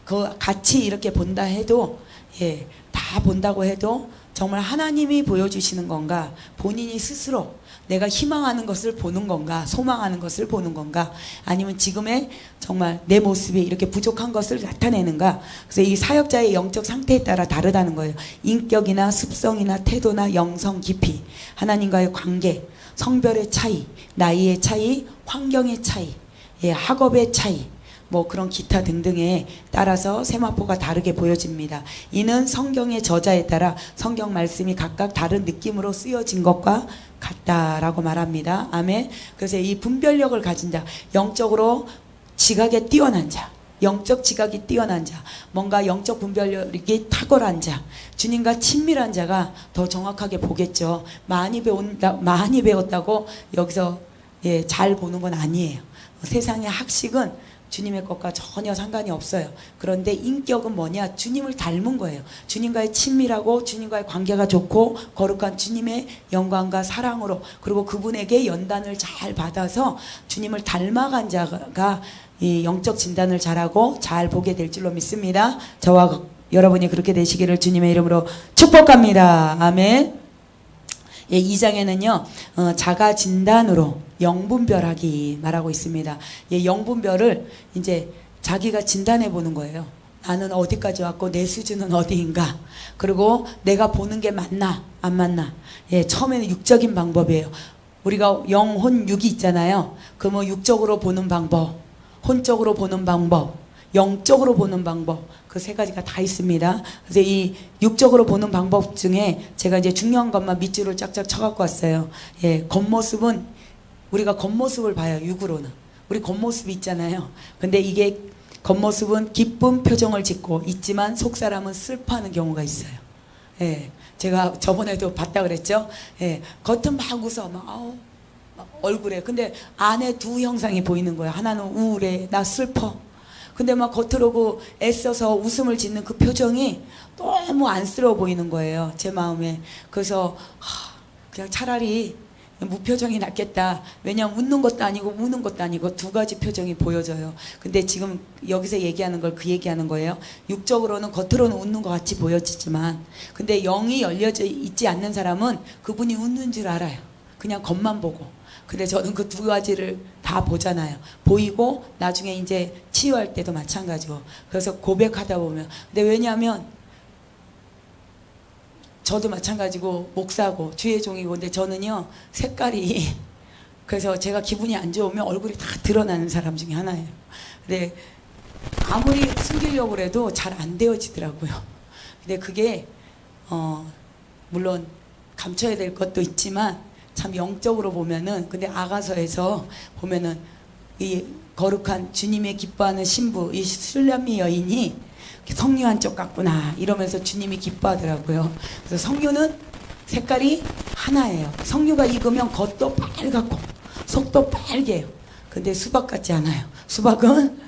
그 같이 이렇게 본다 해도, 예, 다 본다고 해도 정말 하나님이 보여주시는 건가, 본인이 스스로 내가 희망하는 것을 보는 건가, 소망하는 것을 보는 건가, 아니면 지금의 정말 내 모습이 이렇게 부족한 것을 나타내는가. 그래서 이 사역자의 영적 상태에 따라 다르다는 거예요. 인격이나 습성이나 태도나 영성 깊이, 하나님과의 관계, 성별의 차이, 나이의 차이, 환경의 차이, 예, 학업의 차이, 뭐 그런 기타 등등에 따라서 세마포가 다르게 보여집니다. 이는 성경의 저자에 따라 성경 말씀이 각각 다른 느낌으로 쓰여진 것과 같다라고 말합니다. 아멘. 그래서 이 분별력을 가진 자, 영적으로 지각에 뛰어난 자, 영적 지각이 뛰어난 자, 뭔가 영적 분별력이 탁월한 자, 주님과 친밀한 자가 더 정확하게 보겠죠. 많이 배웠다고 여기서, 예, 잘 보는 건 아니에요. 세상의 학식은 주님의 것과 전혀 상관이 없어요. 그런데 인격은 뭐냐? 주님을 닮은 거예요. 주님과의 친밀하고 주님과의 관계가 좋고 거룩한 주님의 영광과 사랑으로, 그리고 그분에게 연단을 잘 받아서 주님을 닮아간 자가 이 영적 진단을 잘하고 잘 보게 될 줄로 믿습니다. 저와 여러분이 그렇게 되시기를 주님의 이름으로 축복합니다. 아멘. 예, 2장에는요 자가 진단으로 영분별하기 말하고 있습니다. 예, 영분별을 이제 자기가 진단해 보는 거예요. 나는 어디까지 왔고 내 수준은 어디인가, 그리고 내가 보는 게 맞나 안 맞나. 예, 처음에는 육적인 방법이에요. 우리가 영, 혼, 육이 있잖아요. 그러면 육적으로 보는 방법, 혼적으로 보는 방법, 영적으로 보는 방법, 그 세 가지가 다 있습니다. 그래서 이 육적으로 보는 방법 중에 제가 이제 중요한 것만 밑줄을 짝짝 쳐갖고 왔어요. 예, 겉모습은 우리가 겉모습을 봐요. 육으로는 우리 겉모습이 있잖아요. 근데 이게 겉모습은 기쁜 표정을 짓고 있지만 속사람은 슬퍼하는 경우가 있어요. 예, 제가 저번에도 봤다 그랬죠. 예, 겉은 막 웃어, 막 얼굴에, 근데 안에 두 형상이 보이는 거예요. 하나는 우울해, 나 슬퍼. 근데 막 겉으로 그 애써서 웃음을 짓는 그 표정이 너무 안쓰러워 보이는 거예요, 제 마음에. 그래서 그냥 차라리 무표정이 낫겠다. 왜냐면 웃는 것도 아니고 우는 것도 아니고 두 가지 표정이 보여져요. 근데 지금 여기서 얘기하는 걸 그 얘기하는 거예요. 육적으로는 겉으로는 웃는 것 같이 보여지지만, 근데 영이 열려져 있지 않는 사람은 그분이 웃는 줄 알아요. 그냥 겉만 보고. 근데 저는 그 두 가지를 다 보잖아요. 보이고 나중에 이제 치유할 때도 마찬가지고. 그래서 고백하다 보면, 근데 왜냐하면 저도 마찬가지고 목사고 주의 종이고, 근데 저는요 색깔이 그래서 제가 기분이 안 좋으면 얼굴이 다 드러나는 사람 중에 하나예요. 근데 아무리 숨기려고 해도 잘 안 되어지더라고요. 근데 그게 물론 감춰야 될 것도 있지만 참 영적으로 보면은, 근데 아가서에서 보면은 이 거룩한 주님의 기뻐하는 신부, 이 술람미 여인이 성류 한쪽 같구나 이러면서 주님이 기뻐하더라고요. 그래서 성류는 색깔이 하나예요. 성류가 익으면 겉도 빨갛고 속도 빨개요. 근데 수박 같지 않아요. 수박은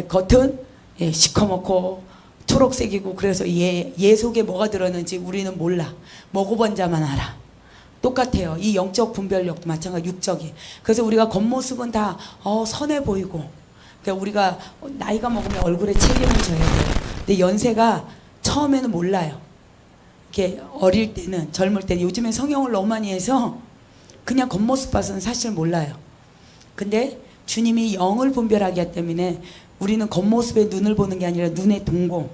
겉은 시커멓고 초록색이고, 그래서 얘 속에 뭐가 들었는지 우리는 몰라. 먹어본 자만 알아. 똑같아요. 이 영적 분별력도 마찬가지, 육적이. 그래서 우리가 겉모습은 다 선해 보이고, 그러니까 우리가 나이가 먹으면 얼굴에 책임을 져야 돼요. 근데 연세가 처음에는 몰라요. 이렇게 어릴 때는, 젊을 때는, 요즘에 성형을 너무 많이 해서 그냥 겉모습 봐서는 사실 몰라요. 근데 주님이 영을 분별하기 때문에 우리는 겉모습의 눈을 보는 게 아니라 눈의 동공,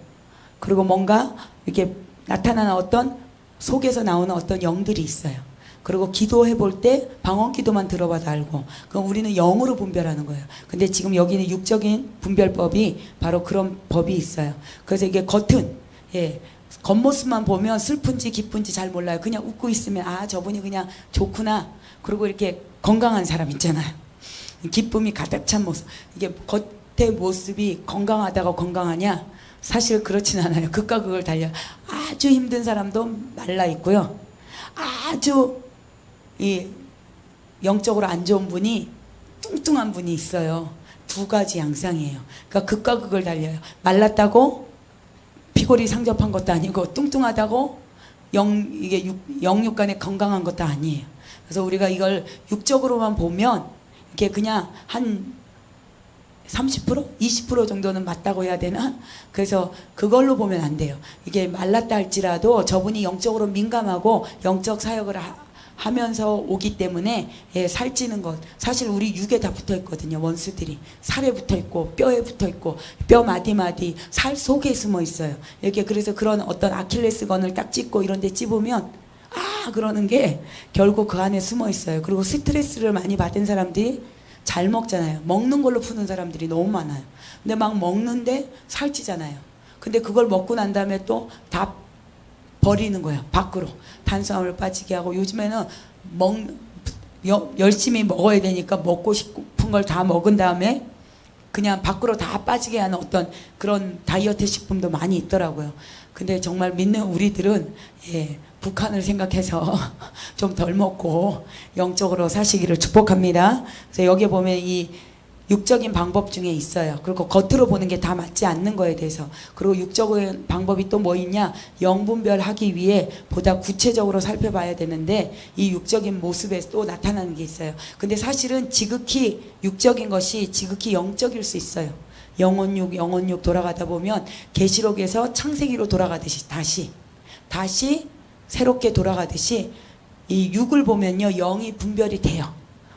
그리고 뭔가 이렇게 나타나는 어떤 속에서 나오는 어떤 영들이 있어요. 그리고 기도해 볼 때 방언 기도만 들어봐도 알고, 그럼 우리는 영으로 분별하는 거예요. 근데 지금 여기는 육적인 분별법이 바로 그런 법이 있어요. 그래서 이게 겉모습만 보면 슬픈지 기쁜지 잘 몰라요. 그냥 웃고 있으면 아, 저분이 그냥 좋구나. 그리고 이렇게 건강한 사람 있잖아요. 기쁨이 가득 찬 모습. 이게 겉의 모습이 건강하다고 건강하냐? 사실 그렇진 않아요. 극과 극을 달려. 아주 힘든 사람도 말라 있고요. 아주 영적으로 안 좋은 분이 뚱뚱한 분이 있어요. 두 가지 양상이에요. 그러니까 극과 극을 달려요. 말랐다고 피골이 상접한 것도 아니고, 뚱뚱하다고 이게 영육간에 건강한 것도 아니에요. 그래서 우리가 이걸 육적으로만 보면 이렇게 그냥 한 30%? 20% 정도는 맞다고 해야 되나? 그래서 그걸로 보면 안 돼요. 이게 말랐다 할지라도 저분이 영적으로 민감하고 영적 사역을 하면서 오기 때문에 살찌는 것, 사실 우리 육에 다 붙어 있거든요. 원수들이 살에 붙어 있고 뼈에 붙어 있고 뼈 마디마디 살 속에 숨어 있어요. 이렇게. 그래서 그런 어떤 아킬레스건을 딱 찝고 이런 데 찝으면 아 그러는 게 결국 그 안에 숨어 있어요. 그리고 스트레스를 많이 받은 사람들이 잘 먹잖아요. 먹는 걸로 푸는 사람들이 너무 많아요. 근데 막 먹는데 살찌잖아요. 근데 그걸 먹고 난 다음에 또 다 버리는 거예요. 밖으로 탄수화물 빠지게 하고. 요즘에는 열심히 먹어야 되니까 먹고 싶은 걸 다 먹은 다음에 그냥 밖으로 다 빠지게 하는 어떤 그런 다이어트 식품도 많이 있더라고요. 근데 정말 믿는 우리들은 북한을 생각해서 좀 덜 먹고 영적으로 사시기를 축복합니다. 그래서 여기 보면 이 육적인 방법 중에 있어요. 그리고 겉으로 보는 게 다 맞지 않는 거에 대해서. 그리고 육적인 방법이 또 뭐 있냐? 영분별하기 위해 보다 구체적으로 살펴봐야 되는데 이 육적인 모습에 또 나타나는 게 있어요. 근데 사실은 지극히 육적인 것이 지극히 영적일 수 있어요. 영혼육 돌아가다 보면 계시록에서 창세기로 돌아가듯이 다시 새롭게 돌아가듯이 이 육을 보면요, 영이 분별이 돼요.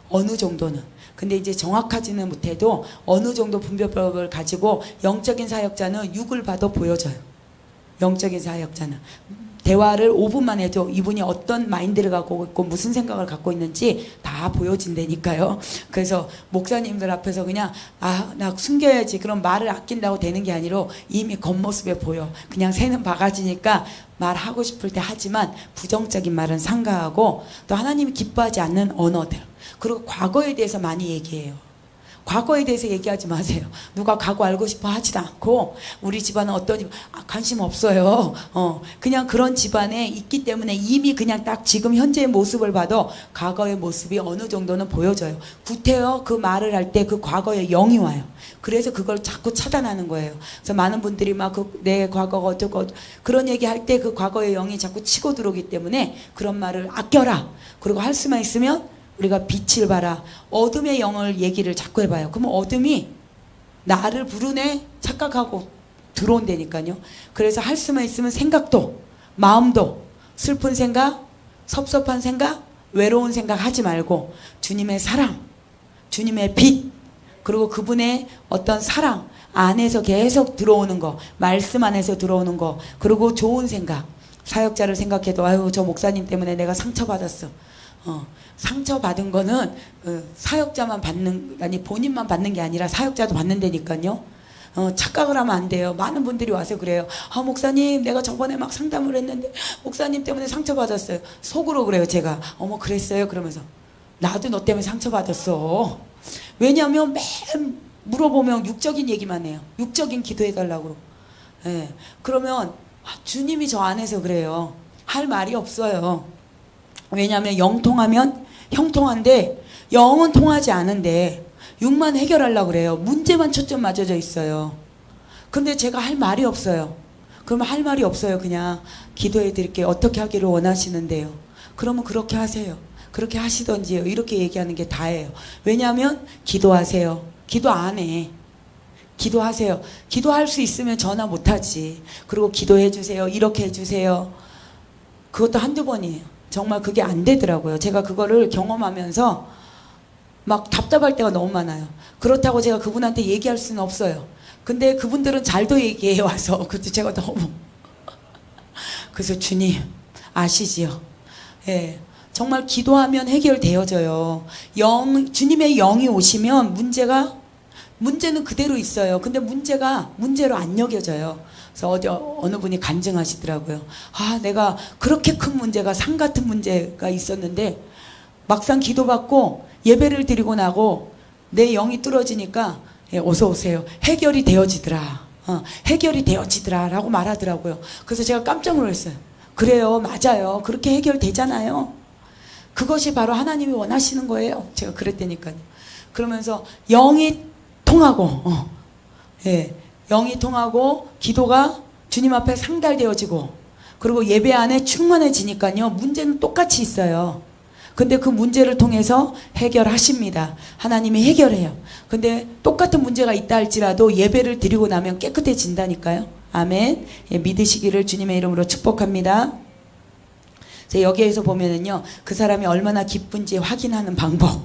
어느 정도는. 근데 이제 정확하지는 못해도 어느 정도 분별법을 가지고 영적인 사역자는 육을 봐도 보여져요. 영적인 사역자는 대화를 5분만 해도 이분이 어떤 마인드를 갖고 있고 무슨 생각을 갖고 있는지 다 보여진다니까요. 그래서 목사님들 앞에서 그냥 나 숨겨야지 그런 말을 아낀다고 되는 게 아니라 이미 겉모습에 보여. 그냥 새는 바가지니까 말하고 싶을 때 하지만 부정적인 말은 삼가하고, 또 하나님이 기뻐하지 않는 언어들, 그리고 과거에 대해서 많이 얘기해요. 과거에 대해서 얘기하지 마세요. 누가 과거 알고 싶어 하지도 않고, 우리 집안은 어떤 관심 없어요. 그냥 그런 집안에 있기 때문에 이미 그냥 딱 지금 현재의 모습을 봐도 과거의 모습이 어느 정도는 보여져요. 구태여 그 말을 할 때 그 과거의 영이 와요. 그래서 그걸 자꾸 차단하는 거예요. 그래서 많은 분들이 막 내 과거가 어쩌고 그런 얘기 할 때 그 과거의 영이 자꾸 치고 들어오기 때문에 그런 말을 아껴라. 그리고 할 수만 있으면 우리가 빛을 봐라. 어둠의 영을 얘기를 자꾸 해봐요. 그러면 어둠이 나를 부르네 착각하고 들어온다니까요. 그래서 할 수만 있으면 생각도, 마음도, 슬픈 생각, 섭섭한 생각, 외로운 생각 하지 말고 주님의 사랑, 주님의 빛, 그리고 그분의 어떤 사랑 안에서 계속 들어오는 거, 말씀 안에서 들어오는 거, 그리고 좋은 생각. 사역자를 생각해도 아유 저 목사님 때문에 내가 상처받았어. 상처받은 거는 사역자만 받는, 아니 본인만 받는 게 아니라 사역자도 받는다니까요. 착각을 하면 안 돼요. 많은 분들이 와서 그래요. 목사님 내가 저번에 막 상담을 했는데 목사님 때문에 상처받았어요. 속으로 그래요. 제가 어머 그랬어요? 그러면서 나도 너 때문에 상처받았어. 왜냐하면 매일 물어보면 육적인 얘기만 해요. 육적인 기도해달라고. 그러면 주님이 저 안에서 그래요. 할 말이 없어요. 왜냐하면 영 통하면 형통한데 영은 통하지 않은데 육만 해결하려고 그래요. 문제만 초점 맞춰져 있어요. 근데 제가 할 말이 없어요. 그러면 할 말이 없어요. 그냥 기도해 드릴게요. 어떻게 하기를 원하시는데요. 그러면 그렇게 하세요. 그렇게 하시던지요. 이렇게 얘기하는 게 다예요. 왜냐하면 기도하세요. 기도 안 해. 기도하세요. 기도할 수 있으면 전화 못하지. 그리고 기도해 주세요. 이렇게 해주세요. 그것도 한두 번이에요. 정말 그게 안 되더라고요. 제가 그거를 경험하면서 막 답답할 때가 너무 많아요. 그렇다고 제가 그분한테 얘기할 수는 없어요. 근데 그분들은 잘도 얘기해 와서. 그래서 제가 너무 그래서 주님 아시지요? 예, 정말 기도하면 해결되어져요. 주님의 영이 오시면 문제는 그대로 있어요. 근데 문제가 문제로 안 여겨져요. 그래서 어느 분이 간증하시더라고요. 아, 내가 그렇게 큰 문제가 산 같은 문제가 있었는데 막상 기도받고 예배를 드리고 나고 내 영이 뚫어지니까 예, 어서 오세요. 해결이 되어지더라. 해결이 되어지더라 라고 말하더라고요. 그래서 제가 깜짝 놀랐어요. 그래요, 맞아요. 그렇게 해결되잖아요. 그것이 바로 하나님이 원하시는 거예요. 제가 그랬다니까요. 그러면서 영이 통하고 예, 영이 통하고 기도가 주님 앞에 상달되어지고 그리고 예배 안에 충만해지니까요. 문제는 똑같이 있어요. 근데 그 문제를 통해서 해결하십니다. 하나님이 해결해요. 근데 똑같은 문제가 있다 할지라도 예배를 드리고 나면 깨끗해진다니까요. 아멘. 예, 믿으시기를 주님의 이름으로 축복합니다. 여기에서 보면은요, 그 사람이 얼마나 기쁜지 확인하는 방법.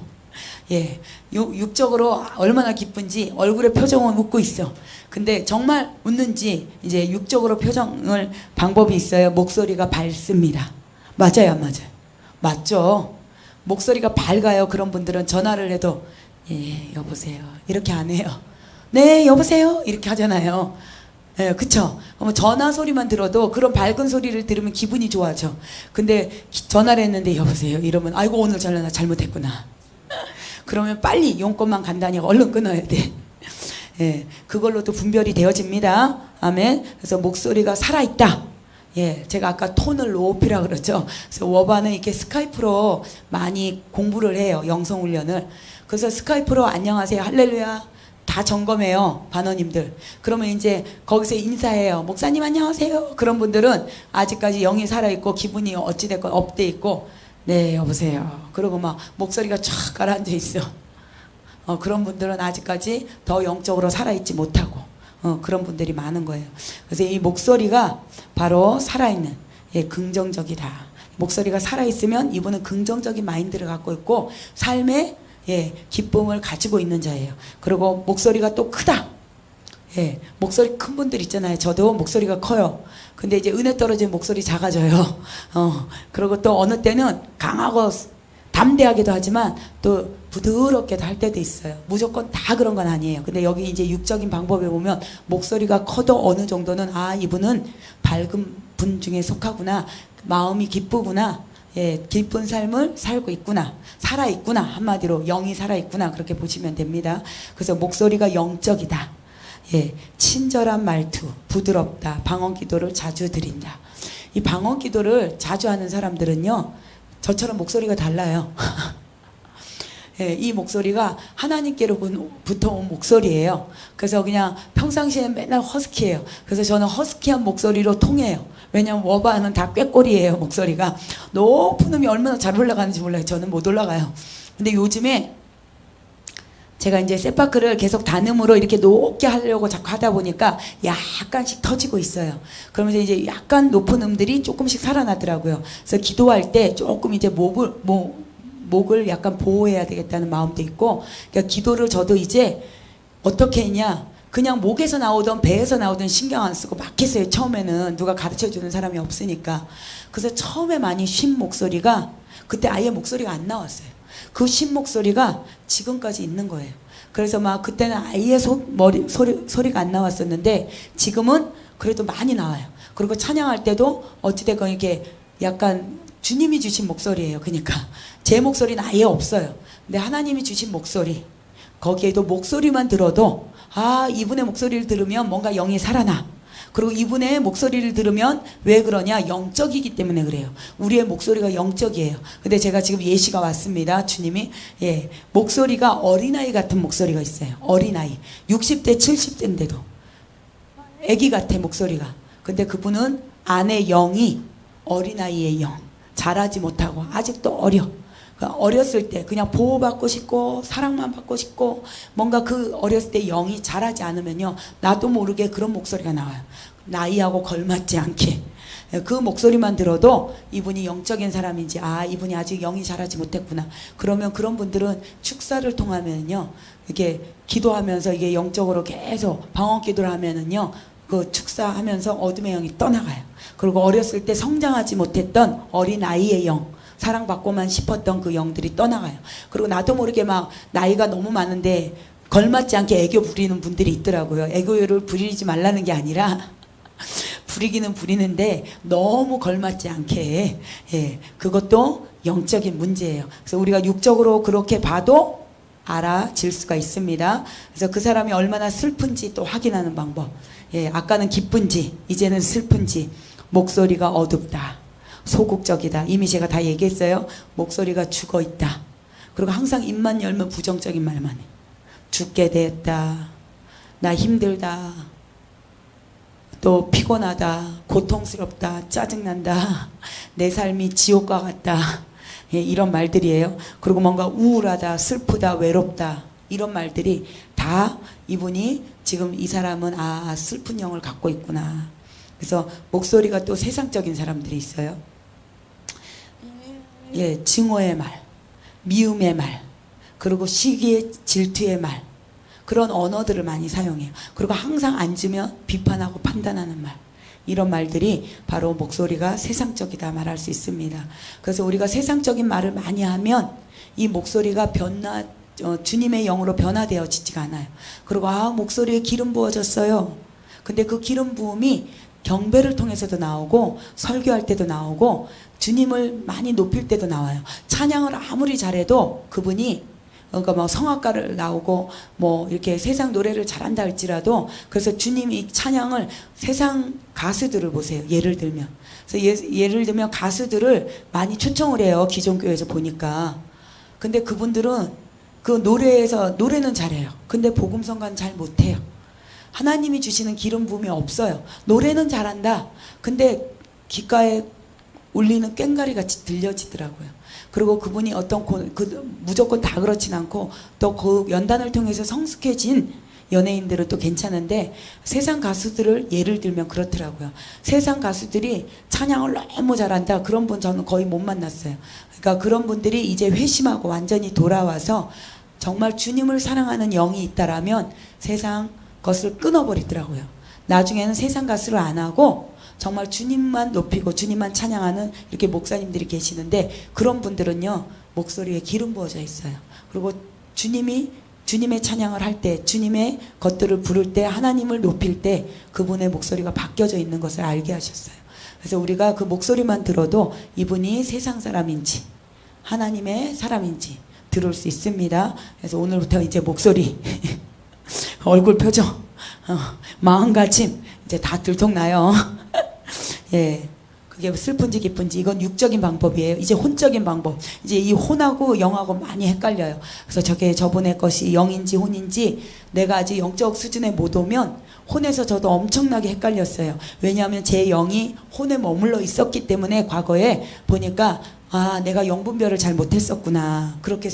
예, 육적으로 얼마나 기쁜지 얼굴의 표정은 웃고 있어. 근데 정말 웃는지 이제 육적으로 표정을 방법이 있어요. 목소리가 밝습니다. 맞아요, 안 맞아요? 맞죠? 목소리가 밝아요. 그런 분들은 전화를 해도 예, 여보세요 이렇게 안 해요. 네, 여보세요 이렇게 하잖아요. 예, 그쵸? 전화 소리만 들어도 그런 밝은 소리를 들으면 기분이 좋아져. 근데 전화를 했는데 여보세요 이러면 아이고 오늘 전화 잘못했구나. 그러면 빨리 용건만 간다니 얼른 끊어야 돼. 예, 그걸로도 분별이 되어집니다. 아멘. 그래서 목소리가 살아있다. 예, 제가 아까 톤을 높이라 그러죠. 그래서 워바는 이렇게 스카이프로 많이 공부를 해요. 영성훈련을. 그래서 스카이프로 안녕하세요 할렐루야 다 점검해요. 반원님들. 그러면 이제 거기서 인사해요. 목사님 안녕하세요. 그런 분들은 아직까지 영이 살아있고 기분이 어찌됐건 업돼 있고 네 여보세요. 그리고 막 목소리가 쫙 가라앉아 있어. 그런 분들은 아직까지 더 영적으로 살아있지 못하고 그런 분들이 많은 거예요. 그래서 이 목소리가 바로 살아있는 예, 긍정적이다. 목소리가 살아있으면 이분은 긍정적인 마인드를 갖고 있고 삶에 예, 기쁨을 가지고 있는 자예요. 그리고 목소리가 또 크다. 예, 목소리 큰 분들 있잖아요. 저도 목소리가 커요. 근데 이제 은혜 떨어지면 목소리 작아져요. 그리고 또 어느 때는 강하고 담대하게도 하지만 또 부드럽게도 할 때도 있어요. 무조건 다 그런 건 아니에요. 근데 여기 이제 육적인 방법에 보면 목소리가 커도 어느 정도는 아 이분은 밝은 분 중에 속하구나. 마음이 기쁘구나. 예, 기쁜 삶을 살고 있구나. 살아있구나. 한마디로 영이 살아있구나. 그렇게 보시면 됩니다. 그래서 목소리가 영적이다. 예, 친절한 말투, 부드럽다. 방언 기도를 자주 드린다. 이 방언 기도를 자주 하는 사람들은요. 저처럼 목소리가 달라요. 예, 이 목소리가 하나님께로부터 온 목소리예요. 그래서 그냥 평상시에 맨날 허스키해요. 그래서 저는 허스키한 목소리로 통해요. 왜냐면 워바는 다 꾀꼬리예요. 목소리가 높은 음이 얼마나 잘 올라가는지 몰라요. 저는 못 올라가요. 근데 요즘에 제가 이제 셋바크를 계속 단음으로 이렇게 높게 하려고 자꾸 하다 보니까 약간씩 터지고 있어요. 그러면서 이제 약간 높은 음들이 조금씩 살아나더라고요. 그래서 기도할 때 조금 이제 목을 약간 보호해야 되겠다는 마음도 있고, 그러니까 기도를 저도 이제 어떻게 했냐, 그냥 목에서 나오던 배에서 나오던 신경 안 쓰고 막 했어요. 처음에는 누가 가르쳐주는 사람이 없으니까. 그래서 처음에 많이 쉰 목소리가 그때 아예 목소리가 안 나왔어요. 그 쉰 목소리가 지금까지 있는 거예요. 그래서 막 그때는 아예 소리가 안 나왔었는데 지금은 그래도 많이 나와요. 그리고 찬양할 때도 어찌됐건 이렇게 약간 주님이 주신 목소리예요. 그러니까 제 목소리는 아예 없어요. 근데 하나님이 주신 목소리, 거기에도 목소리만 들어도 아 이분의 목소리를 들으면 뭔가 영이 살아나. 그리고 이분의 목소리를 들으면 왜 그러냐, 영적이기 때문에 그래요. 우리의 목소리가 영적이에요. 근데 제가 지금 예시가 왔습니다. 주님이 예, 목소리가 어린아이 같은 목소리가 있어요. 어린아이 60대 70대인데도 애기 같아 목소리가. 근데 그분은 안에 영이 어린아이의 영, 자라지 못하고 아직도 어려. 어렸을 때 그냥 보호받고 싶고 사랑만 받고 싶고 뭔가 그 어렸을 때 영이 자라지 않으면요, 나도 모르게 그런 목소리가 나와요. 나이하고 걸맞지 않게. 그 목소리만 들어도 이분이 영적인 사람인지, 아, 이분이 아직 영이 자라지 못했구나. 그러면 그런 분들은 축사를 통하면요, 이렇게 기도하면서 이게 영적으로 계속 방언 기도를 하면은요, 그 축사하면서 어둠의 영이 떠나가요. 그리고 어렸을 때 성장하지 못했던 어린 아이의 영, 사랑받고만 싶었던 그 영들이 떠나가요. 그리고 나도 모르게 막 나이가 너무 많은데 걸맞지 않게 애교 부리는 분들이 있더라고요. 애교를 부리지 말라는 게 아니라 부리기는 부리는데 너무 걸맞지 않게, 예, 그것도 영적인 문제예요. 그래서 우리가 육적으로 그렇게 봐도 알아질 수가 있습니다. 그래서 그 사람이 얼마나 슬픈지 또 확인하는 방법. 예, 아까는 기쁜지 이제는 슬픈지. 목소리가 어둡다, 소극적이다. 이미 제가 다 얘기했어요. 목소리가 죽어있다. 그리고 항상 입만 열면 부정적인 말만 해. 죽게 됐다, 나 힘들다, 또 피곤하다, 고통스럽다, 짜증난다, 내 삶이 지옥과 같다. 예, 이런 말들이에요. 그리고 뭔가 우울하다, 슬프다, 외롭다, 이런 말들이 다 이분이 지금 이 사람은 아, 슬픈 영을 갖고 있구나. 그래서 목소리가 또 세상적인 사람들이 있어요. 예, 증오의 말, 미움의 말, 그리고 시기의 질투의 말, 그런 언어들을 많이 사용해요. 그리고 항상 앉으면 비판하고 판단하는 말, 이런 말들이 바로 목소리가 세상적이다 말할 수 있습니다. 그래서 우리가 세상적인 말을 많이 하면 이 목소리가 주님의 영으로 변화되어지지가 않아요. 그리고 아, 목소리에 기름 부어졌어요. 근데 그 기름 부음이 경배를 통해서도 나오고 설교할 때도 나오고 주님을 많이 높일 때도 나와요. 찬양을 아무리 잘해도 그분이, 그러니까 뭐 성악가를 나오고 뭐 이렇게 세상 노래를 잘한다 할지라도, 그래서 주님이 찬양을, 세상 가수들을 보세요. 예를 들면, 그래서 예를 들면 가수들을 많이 초청을 해요. 기존 교회에서 보니까. 근데 그분들은 그 노래는 잘해요. 근데 복음성가는 잘 못해요. 하나님이 주시는 기름 부음이 없어요. 노래는 잘한다. 근데 귓가에 울리는 꽹과리 같이 들려지더라고요. 그리고 그분이 무조건 다 그렇진 않고 또 그 연단을 통해서 성숙해진 연예인들은 또 괜찮은데, 세상 가수들을 예를 들면 그렇더라고요. 세상 가수들이 찬양을 너무 잘한다, 그런 분 저는 거의 못 만났어요. 그러니까 그런 분들이 이제 회심하고 완전히 돌아와서 정말 주님을 사랑하는 영이 있다라면 세상 것을 끊어버리더라고요. 나중에는 세상 가수를 안 하고 정말 주님만 높이고 주님만 찬양하는 이렇게 목사님들이 계시는데, 그런 분들은요, 목소리에 기름 부어져 있어요. 그리고 주님의 찬양을 할 때, 주님의 것들을 부를 때, 하나님을 높일 때 그분의 목소리가 바뀌어져 있는 것을 알게 하셨어요. 그래서 우리가 그 목소리만 들어도 이분이 세상 사람인지 하나님의 사람인지 들을 수 있습니다. 그래서 오늘부터 이제 목소리 얼굴 표정, 마음가짐 이제 다 들통나요. 예, 그게 슬픈지 기쁜지, 이건 육적인 방법이에요. 이제 혼적인 방법. 이제 이 혼하고 영하고 많이 헷갈려요. 그래서 저분의 것이 영인지 혼인지 내가 아직 영적 수준에 못 오면 혼에서 저도 엄청나게 헷갈렸어요. 왜냐하면 제 영이 혼에 머물러 있었기 때문에 과거에 보니까 아, 내가 영분별을 잘 못했었구나. 그렇게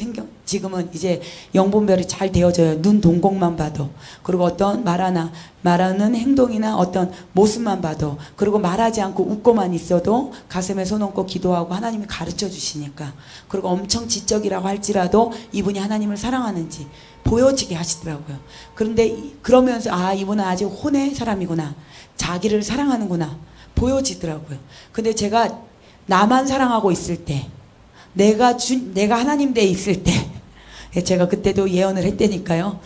지금은 이제 영분별이 잘 되어져요. 눈 동공만 봐도. 그리고 어떤 말하는 행동이나 어떤 모습만 봐도. 그리고 말하지 않고 웃고만 있어도 가슴에 손 얹고 기도하고 하나님이 가르쳐 주시니까. 그리고 엄청 지적이라고 할지라도 이분이 하나님을 사랑하는지 보여지게 하시더라고요. 그런데 그러면서 아, 이분은 아직 혼의 사람이구나. 자기를 사랑하는구나. 보여지더라고요. 근데 제가 나만 사랑하고 있을 때, 내가 하나님 돼 있을 때, 제가 그때도 예언을 했다니까요.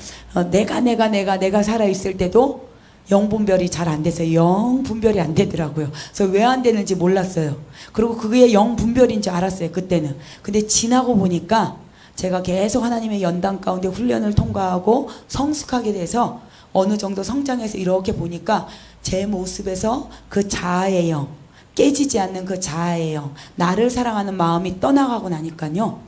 내가 살아있을 때도 영분별이 잘 안 돼서 영분별이 안 되더라고요. 그래서 왜 안 되는지 몰랐어요. 그리고 그게 영분별인 줄 알았어요, 그때는. 근데 지나고 보니까 제가 계속 하나님의 연단 가운데 훈련을 통과하고 성숙하게 돼서 어느 정도 성장해서 이렇게 보니까 제 모습에서 그 자아의 영, 깨지지 않는 그 자아의 영, 나를 사랑하는 마음이 떠나가고 나니까요,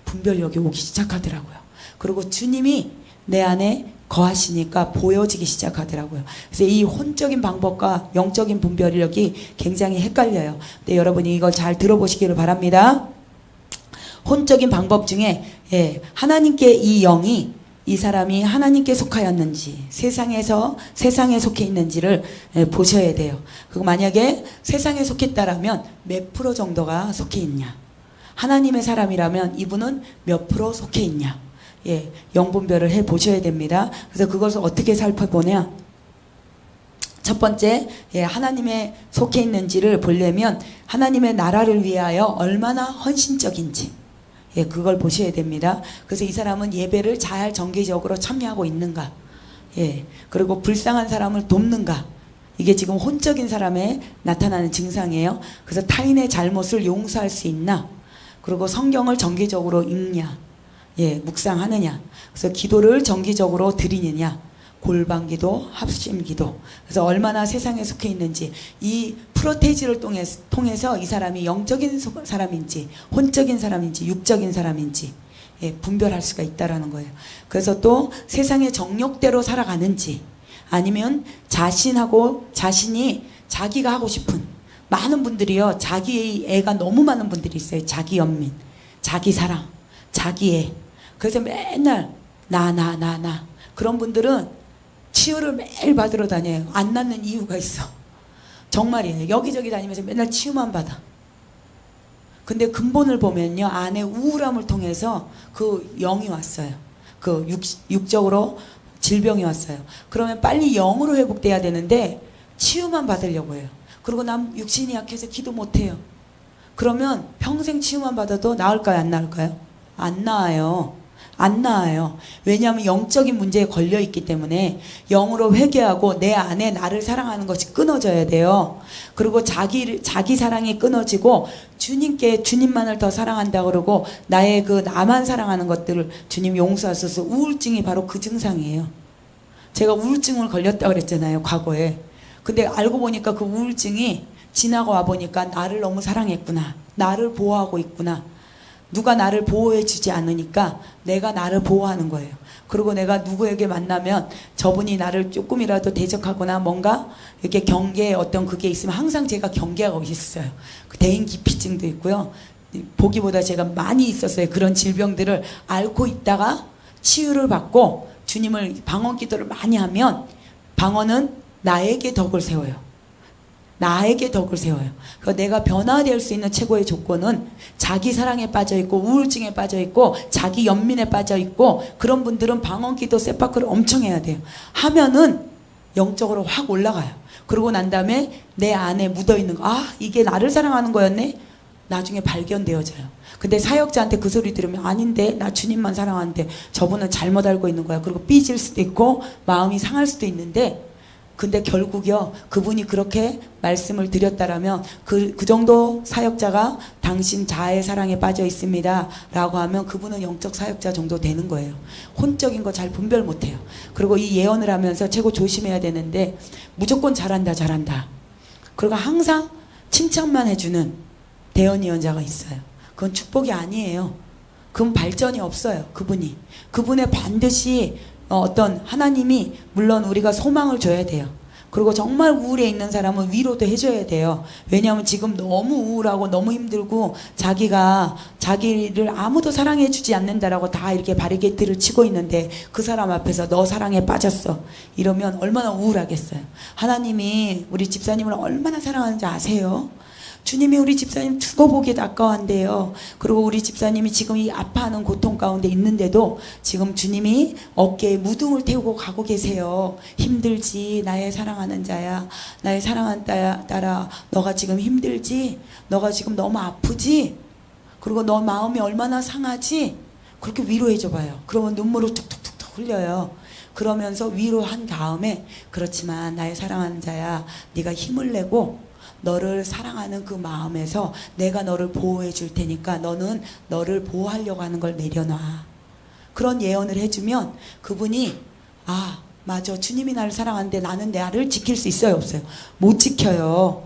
분별력이 오기 시작하더라고요. 그리고 주님이 내 안에 거하시니까 보여지기 시작하더라고요. 그래서 이 혼적인 방법과 영적인 분별력이 굉장히 헷갈려요. 근데 여러분이 이걸 잘 들어보시기를 바랍니다. 혼적인 방법 중에 하나님께 이 영이 이 사람이 하나님께 속하였는지 세상에 속해 있는지를 보셔야 돼요. 그리고 만약에 세상에 속했다라면 몇 프로 정도가 속해 있냐, 하나님의 사람이라면 이분은 몇 프로 속해 있냐, 예, 영분별을 해 보셔야 됩니다. 그래서 그것을 어떻게 살펴보냐, 첫 번째, 예, 하나님에 속해 있는지를 보려면 하나님의 나라를 위하여 얼마나 헌신적인지, 예, 그걸 보셔야 됩니다. 그래서 이 사람은 예배를 잘 정기적으로 참여하고 있는가, 예, 그리고 불쌍한 사람을 돕는가, 이게 지금 혼적인 사람에 나타나는 증상이에요. 그래서 타인의 잘못을 용서할 수 있나, 그리고 성경을 정기적으로 읽냐, 예, 묵상하느냐, 그래서 기도를 정기적으로 드리느냐, 골방기도, 합심기도. 그래서 얼마나 세상에 속해 있는지, 이 프로테이지를 통해서 이 사람이 영적인 사람인지 혼적인 사람인지 육적인 사람인지, 예, 분별할 수가 있다라는 거예요. 그래서 또 세상의 정욕대로 살아가는지, 아니면 자신이 자기가 하고 싶은, 많은 분들이요, 자기 애가 너무 많은 분들이 있어요. 자기 연민, 자기 사랑, 자기 애. 그래서 맨날 나 그런 분들은 치유를 매일 받으러 다녀요. 안 낫는 이유가 있어. 정말이에요. 여기저기 다니면서 맨날 치유만 받아. 근데 근본을 보면요, 안에 우울함을 통해서 그 영이 왔어요. 그 육적으로 질병이 왔어요. 그러면 빨리 영으로 회복돼야 되는데 치유만 받으려고 해요. 그리고 난 육신이 약해서 기도 못해요. 그러면 평생 치유만 받아도 나을까요, 안 나을까요? 안 나아요. 안 나아요. 왜냐하면 영적인 문제에 걸려 있기 때문에 영으로 회개하고 내 안에 나를 사랑하는 것이 끊어져야 돼요. 그리고 자기 사랑이 끊어지고 주님만을 더 사랑한다 그러고 나의 그 나만 사랑하는 것들을 주님 용서하셔서, 우울증이 바로 그 증상이에요. 제가 우울증을 걸렸다고 그랬잖아요, 과거에. 근데 알고 보니까 그 우울증이 지나고 와 보니까 나를 너무 사랑했구나, 나를 보호하고 있구나. 누가 나를 보호해 주지 않으니까 내가 나를 보호하는 거예요. 그리고 내가 누구에게 만나면 저분이 나를 조금이라도 대적하거나 뭔가 이렇게 경계에 어떤 그게 있으면 항상 제가 경계하고 있어요. 그 대인 기피증도 있고요. 보기보다 제가 많이 있었어요. 그런 질병들을 앓고 있다가 치유를 받고 주님을 방언 기도를 많이 하면 방언은 나에게 덕을 세워요. 나에게 덕을 세워요. 내가 변화될 수 있는 최고의 조건은 자기 사랑에 빠져있고 우울증에 빠져있고 자기 연민에 빠져있고, 그런 분들은 방언기도 세파크를 엄청 해야 돼요. 하면은 영적으로 확 올라가요. 그러고 난 다음에 내 안에 묻어있는 거, 아, 이게 나를 사랑하는 거였네? 나중에 발견되어져요. 근데 사역자한테 그 소리 들으면, 아닌데 나 주님만 사랑하는데 저분은 잘못 알고 있는 거야. 그리고 삐질 수도 있고 마음이 상할 수도 있는데, 근데 결국요, 그분이 그렇게 말씀을 드렸다라면 그 정도 사역자가 당신 자아의 사랑에 빠져 있습니다 라고 하면 그분은 영적 사역자 정도 되는 거예요. 혼적인 거 잘 분별 못해요. 그리고 이 예언을 하면서 최고 조심해야 되는데, 무조건 잘한다 그리고 항상 칭찬만 해주는 대언 예언자가 있어요. 그건 축복이 아니에요. 그건 발전이 없어요. 그분의 반드시 어떤 하나님이, 물론 우리가 소망을 줘야 돼요. 그리고 정말 우울해 있는 사람은 위로도 해줘야 돼요. 왜냐하면 지금 너무 우울하고 너무 힘들고 자기를 아무도 사랑해 주지 않는다라고 다 이렇게 바리게이트를 치고 있는데 그 사람 앞에서 너 사랑에 빠졌어 이러면 얼마나 우울하겠어요. 하나님이 우리 집사님을 얼마나 사랑하는지 아세요? 주님이 우리 집사님 죽어보기도 아까워한대요. 그리고 우리 집사님이 지금 이 아파하는 고통 가운데 있는데도 지금 주님이 어깨에 무등을 태우고 가고 계세요. 힘들지 나의 사랑하는 자야, 나의 사랑하는 딸아, 너가 지금 힘들지? 너가 지금 너무 아프지? 그리고 너 마음이 얼마나 상하지? 그렇게 위로해줘 봐요. 그러면 눈물을 툭툭툭 흘려요. 그러면서 위로한 다음에, 그렇지만 나의 사랑하는 자야, 네가 힘을 내고 너를 사랑하는 그 마음에서 내가 너를 보호해 줄 테니까 너는 너를 보호하려고 하는 걸 내려놔. 그런 예언을 해주면 그분이, 아 맞아, 주님이 나를 사랑하는데 나는 나를 지킬 수 있어요, 없어요? 못 지켜요.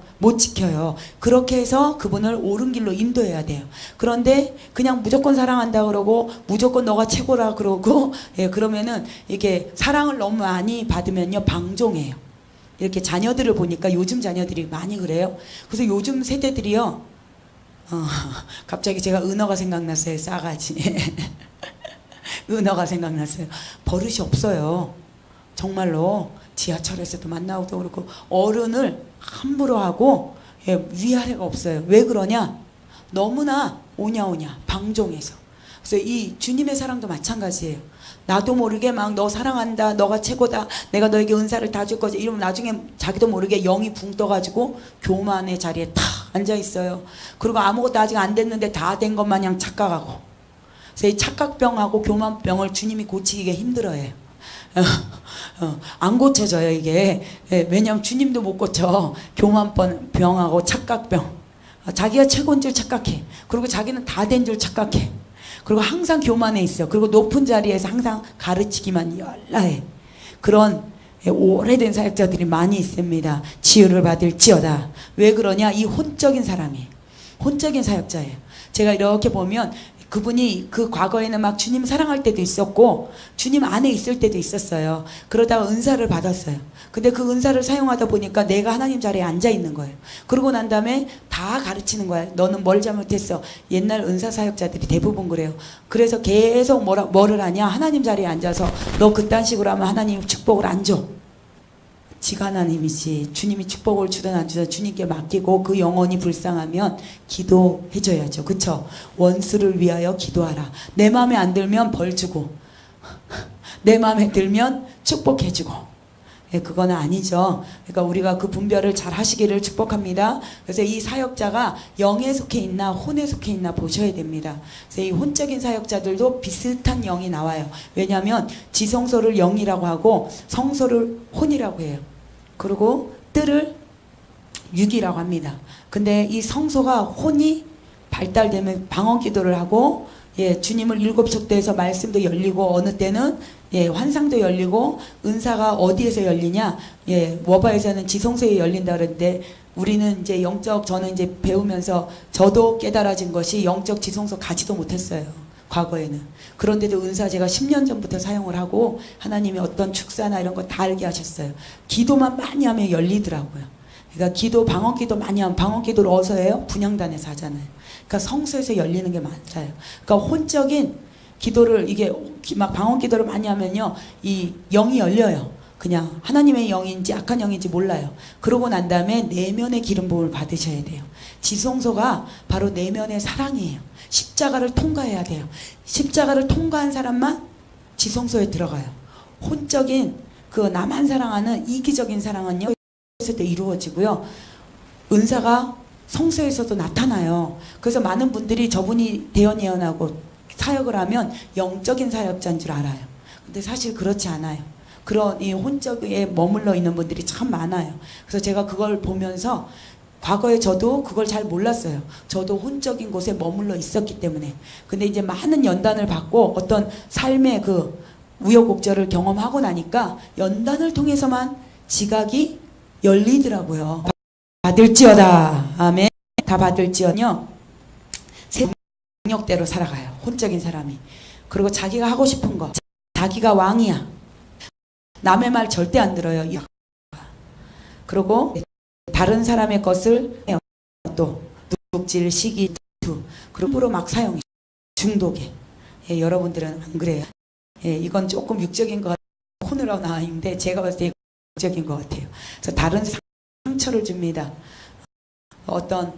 그렇게 해서 그분을 옳은 길로 인도해야 돼요. 그런데 그냥 무조건 사랑한다 그러고 무조건 너가 최고라 그러고, 예, 그러면은 이게 사랑을 너무 많이 받으면요 방종해요. 이렇게 자녀들을 보니까 요즘 자녀들이 많이 그래요. 그래서 요즘 세대들이요, 갑자기 제가 은어가 생각났어요. 싸가지. 은어가 생각났어요. 버릇이 없어요. 정말로 지하철에서도 만나고도 그렇고 어른을 함부로 하고 위아래가 없어요. 왜 그러냐? 너무나 오냐오냐 방종해서. 그래서 이 주님의 사랑도 마찬가지예요. 나도 모르게 막 너 사랑한다, 너가 최고다, 내가 너에게 은사를 다 줄 거지 이러면 나중에 자기도 모르게 영이 붕 떠가지고 교만의 자리에 탁 앉아 있어요. 그리고 아무것도 아직 안 됐는데 다 된 것 마냥 착각하고. 그래서 이 착각병하고 교만병을 주님이 고치기가 힘들어요. 안 고쳐져요 이게. 왜냐하면 주님도 못 고쳐. 교만병하고 착각병. 자기가 최고인 줄 착각해. 그리고 자기는 다 된 줄 착각해. 그리고 항상 교만해 있어. 그리고 높은 자리에서 항상 가르치기만 열라해. 그런 오래된 사역자들이 많이 있습니다. 치유를 받을지어다. 왜 그러냐? 이 혼적인 사람이에요. 혼적인 사역자예요. 제가 이렇게 보면 그분이 그 과거에는 막 주님 사랑할 때도 있었고 주님 안에 있을 때도 있었어요. 그러다가 은사를 받았어요. 근데 그 은사를 사용하다 보니까 내가 하나님 자리에 앉아 있는 거예요. 그러고 난 다음에 다 가르치는 거예요. 너는 뭘 잘못했어. 옛날 은사 사역자들이 대부분 그래요. 그래서 계속 뭐를 하냐. 하나님 자리에 앉아서 너 그딴 식으로 하면 하나님 축복을 안 줘. 지가 하나님이지. 주님이 축복을 주든 안 주든 주님께 맡기고 그 영혼이 불쌍하면 기도해줘야죠. 그쵸? 원수를 위하여 기도하라. 내 마음에 안 들면 벌 주고 내 마음에 들면 축복해주고. 그건 아니죠. 그러니까 우리가 그 분별을 잘 하시기를 축복합니다. 그래서 이 사역자가 영에 속해 있나 혼에 속해 있나 보셔야 됩니다. 그래서 이 혼적인 사역자들도 비슷한 영이 나와요. 왜냐하면 지성소를 영이라고 하고 성소를 혼이라고 해요. 그리고 뜰을 육이라고 합니다. 근데 이 성소가 혼이 발달되면 방언 기도를 하고 주님을 일곱 촉대에서 말씀도 열리고 어느 때는 환상도 열리고 은사가 어디에서 열리냐? 워바에서는 지성소에 열린다 그러는데 우리는 이제 저는 이제 배우면서 저도 깨달아진 것이 영적 지성소 가지도 못했어요. 과거에는. 그런데도 은사 제가 10년 전부터 사용을 하고 하나님이 어떤 축사나 이런 거 다 알게 하셨어요. 기도만 많이 하면 열리더라고요. 그러니까 방언 기도 많이 하면 방언 기도를 어디서 해요? 분향단에서 하잖아요. 그러니까 성소에서 열리는 게 많아요. 그러니까 혼적인 기도를 이게 막 방언 기도를 많이 하면요. 이 영이 열려요. 그냥 하나님의 영인지 악한 영인지 몰라요. 그러고 난 다음에 내면의 기름 부음을 받으셔야 돼요. 지성소가 바로 내면의 사랑이에요. 십자가를 통과해야 돼요. 십자가를 통과한 사람만 지성소에 들어가요. 혼적인 그 나만 사랑하는 이기적인 사랑은요. 성소에서도 이루어지고요. 은사가 성소에서도 나타나요. 그래서 많은 분들이 저분이 대언예언하고 사역을 하면 영적인 사역자인 줄 알아요. 근데 사실 그렇지 않아요. 그런 이 혼적에 머물러 있는 분들이 참 많아요. 그래서 제가 그걸 보면서 과거에 저도 그걸 잘 몰랐어요. 저도 혼적인 곳에 머물러 있었기 때문에. 근데 이제 많은 연단을 받고 어떤 삶의 그 우여곡절을 경험하고 나니까 연단을 통해서만 지각이 열리더라고요. 받을지어다. 아멘. 다 받을지언요. 새 능력대로 살아가요. 혼적인 사람이. 그리고 자기가 하고 싶은 거. 자기가 왕이야. 남의 말 절대 안 들어요. 그리고 다른 사람의 것을 또 누룩질, 시기, 그룹으로 막 사용해. 중독에. 여러분들은 안 그래요. 이건 조금 육적인 것 같아요. 혼으로 나와 있는데 제가 봤을 때 육적인 것 같아요. 그래서 다른 상처를 줍니다. 어떤